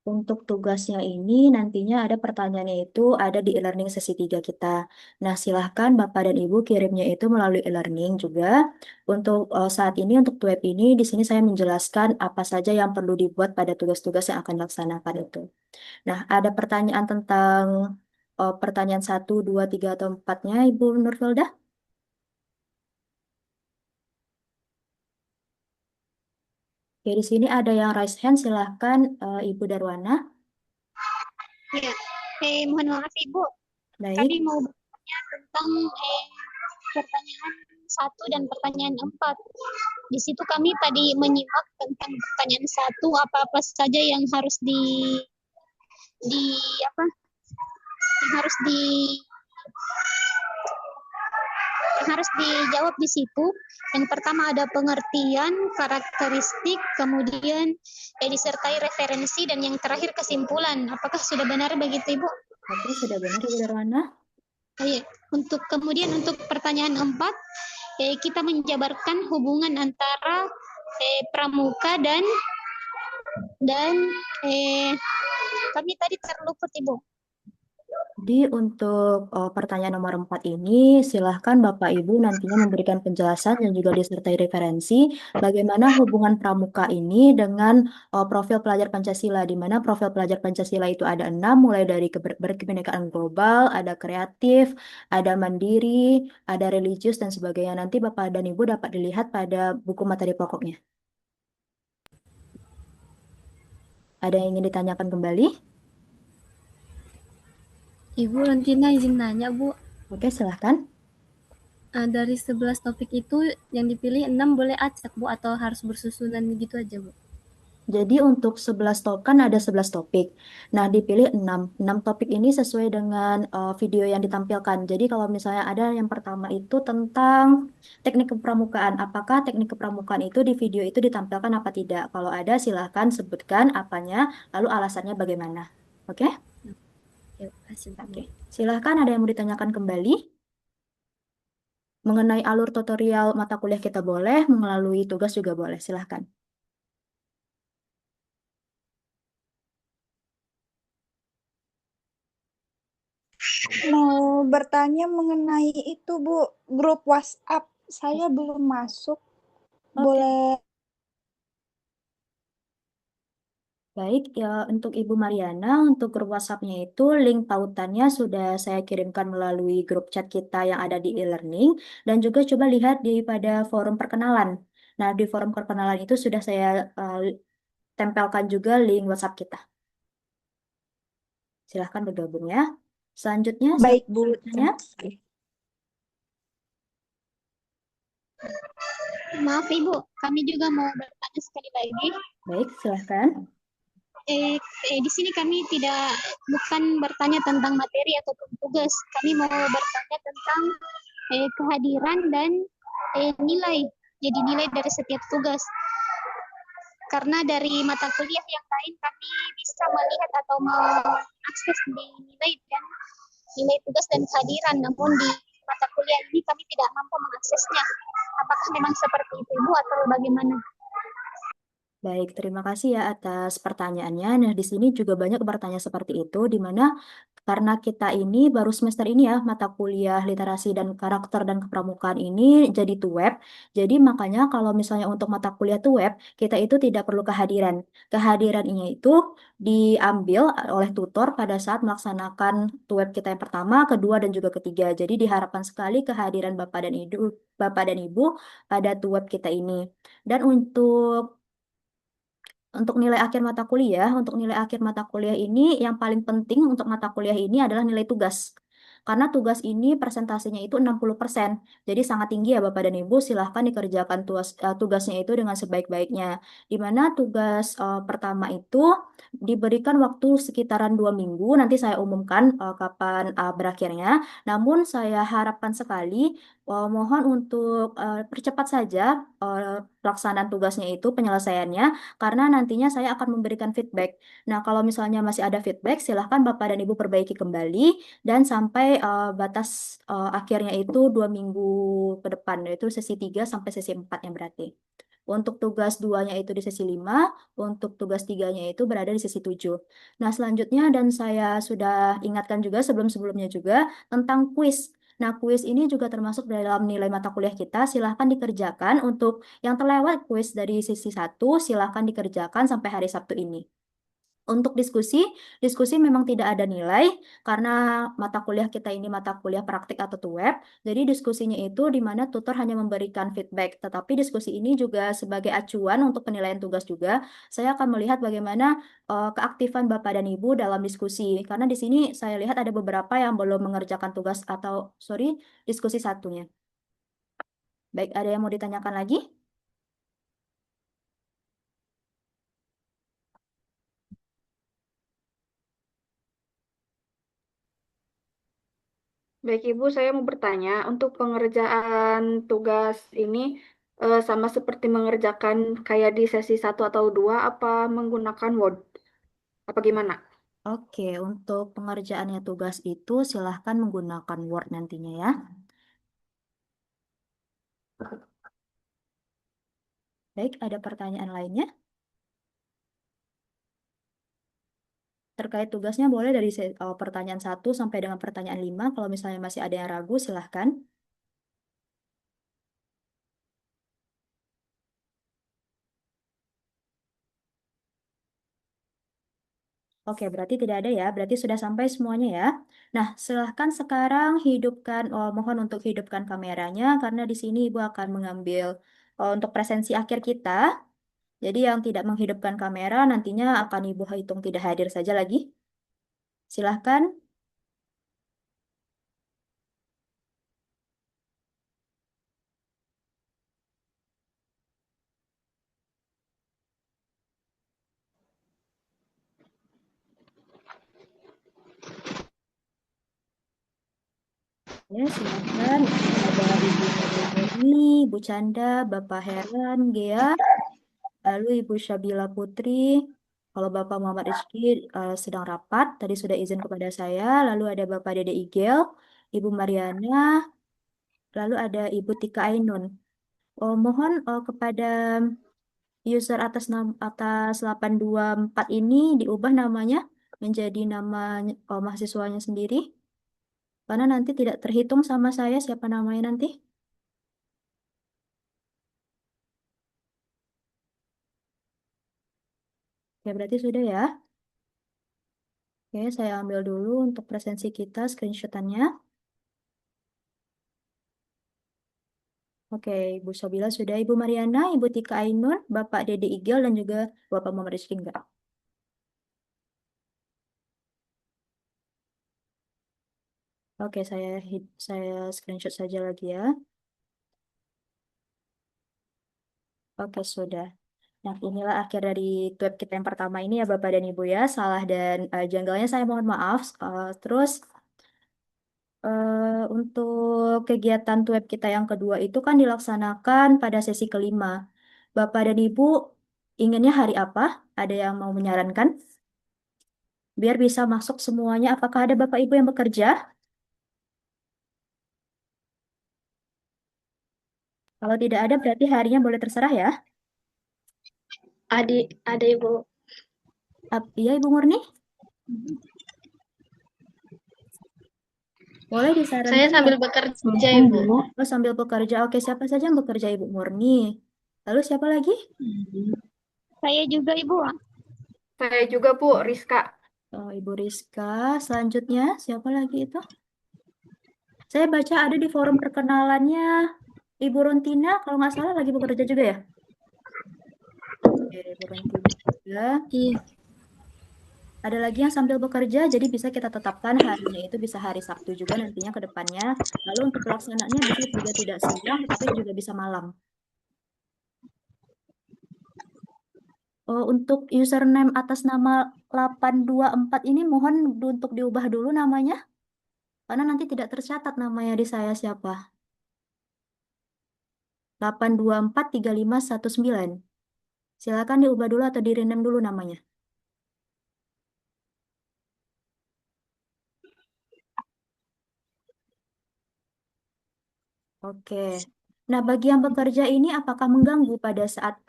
Untuk tugasnya ini nantinya ada pertanyaannya itu ada di e-learning sesi 3 kita. Nah, silahkan Bapak dan Ibu kirimnya itu melalui e-learning juga. Untuk saat ini, untuk web ini, di sini saya menjelaskan apa saja yang perlu dibuat pada tugas-tugas yang akan dilaksanakan itu. Nah, ada pertanyaan tentang pertanyaan 1, 2, 3, atau 4-nya, Ibu Nurfilda? Oke, di sini ada yang raise hand, silahkan Ibu Darwana. Ya, mohon maaf Ibu. Baik. Tadi mau bertanya tentang pertanyaan 1 dan pertanyaan 4. Di situ kami tadi menyimak tentang pertanyaan 1, apa-apa saja yang harus yang harus dijawab di situ. Yang pertama ada pengertian, karakteristik, kemudian disertai referensi, dan yang terakhir kesimpulan. Apakah sudah benar begitu Ibu? Oke, sudah benar Ibu Darwana. Oh, iya. Kemudian untuk pertanyaan 4, kita menjabarkan hubungan antara pramuka dan kami tadi terluput Ibu. Jadi untuk pertanyaan nomor 4 ini, silahkan Bapak Ibu nantinya memberikan penjelasan dan juga disertai referensi bagaimana hubungan pramuka ini dengan profil pelajar Pancasila, di mana profil pelajar Pancasila itu ada 6, mulai dari berkebinekaan global, ada kreatif, ada mandiri, ada religius, dan sebagainya. Nanti Bapak dan Ibu dapat dilihat pada buku materi pokoknya. Ada yang ingin ditanyakan kembali? Ibu Lentina izin nanya, Bu. Oke, silahkan. Dari 11 topik itu yang dipilih 6 boleh acak, Bu, atau harus bersusunan gitu aja, Bu? Jadi untuk 11 topik kan ada 11 topik. Nah, dipilih 6. 6 topik ini sesuai dengan video yang ditampilkan. Jadi kalau misalnya ada yang pertama itu tentang teknik kepramukaan. Apakah teknik kepramukaan itu di video itu ditampilkan apa tidak? Kalau ada silahkan sebutkan apanya, lalu alasannya bagaimana. Oke? Ya, kasih, Bu. Oke. Silahkan ada yang mau ditanyakan kembali? Mengenai alur tutorial mata kuliah kita boleh, melalui tugas juga boleh. Silahkan. Mau bertanya mengenai itu, Bu, grup WhatsApp. Saya belum masuk. Boleh Baik, ya untuk Ibu Mariana, untuk grup WhatsApp-nya itu link tautannya sudah saya kirimkan melalui grup chat kita yang ada di e-learning dan juga coba lihat di pada forum perkenalan. Nah, di forum perkenalan itu sudah saya tempelkan juga link WhatsApp kita. Silahkan bergabung ya. Selanjutnya, Baik, Bu. selanjutnya. Maaf Ibu, kami juga mau bertanya sekali lagi. Baik, silahkan. Di sini kami bukan bertanya tentang materi ataupun tugas. Kami mau bertanya tentang kehadiran dan nilai. Jadi nilai dari setiap tugas. Karena dari mata kuliah yang lain kami bisa melihat atau mengakses di nilai dan nilai tugas dan kehadiran. Namun di mata kuliah ini kami tidak mampu mengaksesnya. Apakah memang seperti itu Ibu atau bagaimana? Baik, terima kasih ya atas pertanyaannya. Nah, di sini juga banyak bertanya seperti itu, di mana karena kita ini baru semester ini ya, mata kuliah literasi dan karakter dan kepramukaan ini jadi tuweb. Jadi makanya kalau misalnya untuk mata kuliah tuweb, kita itu tidak perlu kehadiran. Kehadirannya itu diambil oleh tutor pada saat melaksanakan tuweb kita yang pertama, kedua, dan juga ketiga. Jadi diharapkan sekali kehadiran Bapak dan Ibu pada tuweb kita ini. Dan untuk nilai akhir mata kuliah, ini yang paling penting untuk mata kuliah ini adalah nilai tugas. Karena tugas ini persentasenya itu 60%. Jadi sangat tinggi ya Bapak dan Ibu, silahkan dikerjakan tugasnya itu dengan sebaik-baiknya. Di mana tugas pertama itu diberikan waktu sekitaran 2 minggu, nanti saya umumkan kapan berakhirnya. Namun saya harapkan sekali, mohon untuk percepat saja pelaksanaan tugasnya itu, penyelesaiannya, karena nantinya saya akan memberikan feedback. Nah, kalau misalnya masih ada feedback, silahkan Bapak dan Ibu perbaiki kembali dan sampai batas akhirnya itu 2 minggu ke depan, yaitu sesi 3 sampai sesi 4 yang berarti. Untuk tugas duanya itu di sesi 5, untuk tugas tiganya itu berada di sesi 7. Nah, selanjutnya dan saya sudah ingatkan juga sebelum-sebelumnya juga tentang kuis. Nah, kuis ini juga termasuk dalam nilai mata kuliah kita. Silahkan dikerjakan untuk yang terlewat kuis dari sesi 1, silahkan dikerjakan sampai hari Sabtu ini. Untuk diskusi memang tidak ada nilai karena mata kuliah kita ini mata kuliah praktik atau tuweb. Jadi diskusinya itu di mana tutor hanya memberikan feedback. Tetapi diskusi ini juga sebagai acuan untuk penilaian tugas juga. Saya akan melihat bagaimana keaktifan Bapak dan Ibu dalam diskusi. Karena di sini saya lihat ada beberapa yang belum mengerjakan tugas diskusi satunya. Baik, ada yang mau ditanyakan lagi? Baik Ibu, saya mau bertanya, untuk pengerjaan tugas ini sama seperti mengerjakan kayak di sesi 1 atau 2, apa menggunakan Word? Apa gimana? Oke, untuk pengerjaannya tugas itu silahkan menggunakan Word nantinya ya. Baik, ada pertanyaan lainnya? Terkait tugasnya boleh dari pertanyaan 1 sampai dengan pertanyaan 5. Kalau misalnya masih ada yang ragu, silahkan. Oke, berarti tidak ada ya. Berarti sudah sampai semuanya ya. Nah, silahkan sekarang mohon untuk hidupkan kameranya karena di sini Ibu akan mengambil untuk presensi akhir kita. Jadi yang tidak menghidupkan kamera nantinya akan Ibu hitung tidak hadir saja lagi. Silahkan. Ya, silakan. Ada Ibu Mary, Ibu Canda, Bapak Heran, Gea, lalu Ibu Syabila Putri. Kalau Bapak Muhammad Rizky sedang rapat, tadi sudah izin kepada saya. Lalu ada Bapak Dede Igel, Ibu Mariana, lalu ada Ibu Tika Ainun. Mohon kepada user atas 824 ini diubah namanya menjadi nama mahasiswanya sendiri. Karena nanti tidak terhitung sama saya siapa namanya nanti. Oke, berarti sudah ya. Oke, saya ambil dulu untuk presensi kita screenshotannya. Oke, Ibu Sobila sudah, Ibu Mariana, Ibu Tika Ainun, Bapak Dede Igel, dan juga Bapak Muhammad Rizky enggak? Oke, saya screenshot saja lagi ya. Oke, sudah. Nah, inilah akhir dari tweet kita yang pertama ini ya Bapak dan Ibu ya. Salah dan janggalnya saya mohon maaf. Terus untuk kegiatan tweet kita yang kedua itu kan dilaksanakan pada sesi kelima. Bapak dan Ibu inginnya hari apa? Ada yang mau menyarankan? Biar bisa masuk semuanya. Apakah ada Bapak Ibu yang bekerja? Kalau tidak ada berarti harinya boleh terserah ya. Ada Ibu. Iya Ibu Murni? Boleh disarankan. Saya sambil bekerja, Ibu. Oh, sambil bekerja. Oke, siapa saja yang bekerja Ibu Murni? Lalu siapa lagi? Saya juga Ibu. Saya juga Bu, Rizka. Oh, Ibu Rizka. Selanjutnya siapa lagi itu? Saya baca ada di forum perkenalannya Ibu Rontina, kalau nggak salah lagi bekerja juga ya? Oke, Ibu Rontina juga. Iya. Ada lagi yang sambil bekerja, jadi bisa kita tetapkan harinya itu bisa hari Sabtu juga nantinya ke depannya. Lalu untuk pelaksanaannya bisa juga tidak siang, tapi juga bisa malam. Oh, untuk username atas nama 824 ini mohon untuk diubah dulu namanya. Karena nanti tidak tercatat namanya di saya siapa. 8243519. Silakan diubah dulu atau di-rename dulu namanya. Oke. Nah, bagi yang bekerja ini apakah mengganggu pada saat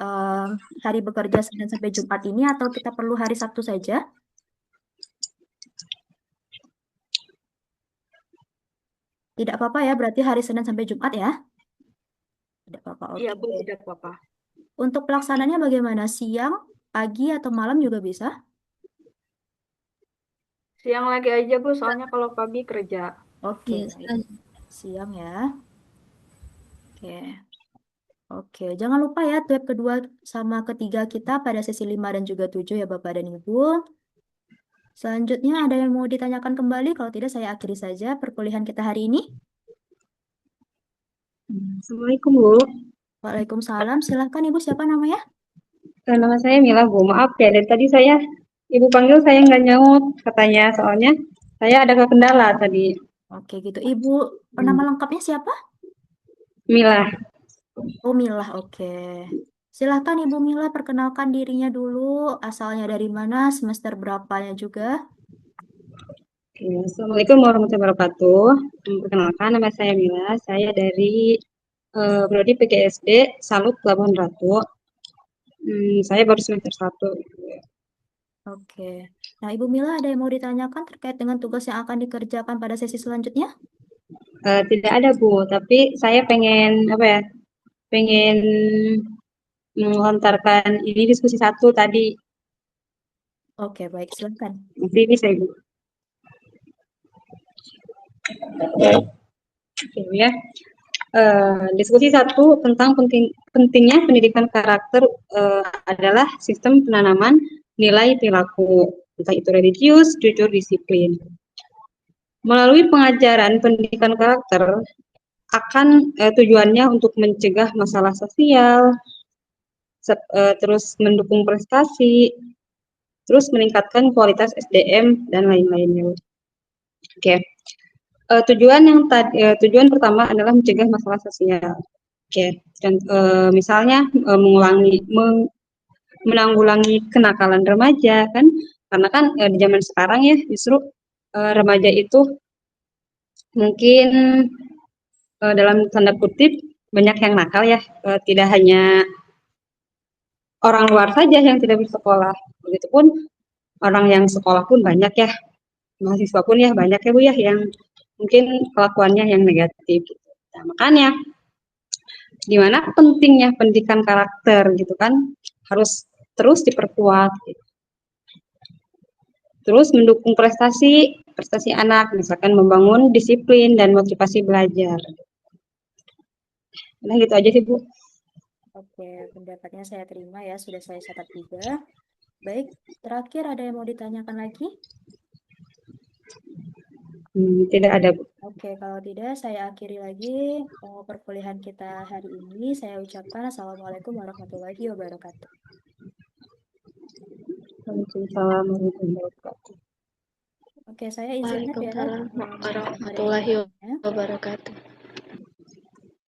hari bekerja Senin sampai Jumat ini atau kita perlu hari Sabtu saja? Tidak apa-apa ya, berarti hari Senin sampai Jumat ya? Tidak apa-apa, oke. Iya Bu, tidak apa-apa. Untuk pelaksanaannya bagaimana? Siang, pagi, atau malam juga bisa? Siang lagi aja Bu, soalnya kalau pagi kerja. Oke, Iya, baik. Siang ya. Oke. Oke, jangan lupa ya tweet kedua sama ketiga kita pada sesi 5 dan juga 7 ya Bapak dan Ibu. Selanjutnya ada yang mau ditanyakan kembali? Kalau tidak saya akhiri saja perkuliahan kita hari ini. Assalamualaikum Bu. Waalaikumsalam. Silahkan Ibu, siapa namanya? Nama saya Mila Bu. Maaf ya, dari tadi Ibu panggil saya nggak nyaut katanya, soalnya saya ada kendala tadi. Oke gitu. Ibu, nama lengkapnya siapa? Mila. Oh Mila, oke. Silahkan Ibu Mila perkenalkan dirinya dulu, asalnya dari mana, semester berapanya juga. Oke, Assalamualaikum warahmatullahi wabarakatuh. Perkenalkan, nama saya Mila. Saya dari Prodi PGSD Salut Pelabuhan Ratu. Saya baru semester 1. Oke. Nah, Ibu Mila ada yang mau ditanyakan terkait dengan tugas yang akan dikerjakan pada sesi selanjutnya? Tidak ada Bu, tapi saya pengen pengen melontarkan ini diskusi 1 tadi. Oke, baik, silakan. Nanti bisa Ibu. Oke ya. Diskusi 1 tentang pentingnya pendidikan karakter adalah sistem penanaman nilai perilaku, entah itu religius, jujur, disiplin. Melalui pengajaran pendidikan karakter akan tujuannya untuk mencegah masalah sosial, terus mendukung prestasi, terus meningkatkan kualitas SDM dan lain-lainnya. Oke. Tujuan pertama adalah mencegah masalah sosial. Oke. Dan misalnya menanggulangi kenakalan remaja kan, karena kan di zaman sekarang ya justru remaja itu mungkin dalam tanda kutip banyak yang nakal ya, tidak hanya orang luar saja yang tidak bersekolah, begitupun orang yang sekolah pun banyak ya, mahasiswa pun ya banyak ya Bu ya yang mungkin kelakuannya yang negatif gitu. Nah, makanya gimana pentingnya pendidikan karakter gitu kan, harus terus diperkuat gitu. Terus mendukung prestasi anak, misalkan membangun disiplin dan motivasi belajar. Nah, gitu aja sih, Bu. Oke, pendapatnya saya terima ya, sudah saya catat juga. Baik, terakhir ada yang mau ditanyakan lagi? Tidak ada, Bu. Oke, kalau tidak saya akhiri lagi perkuliahan kita hari ini. Saya ucapkan Assalamualaikum warahmatullahi wabarakatuh. Waalaikumsalam warahmatullahi wabarakatuh. Oke, saya izin ya. Waalaikumsalam warahmatullahi wabarakatuh.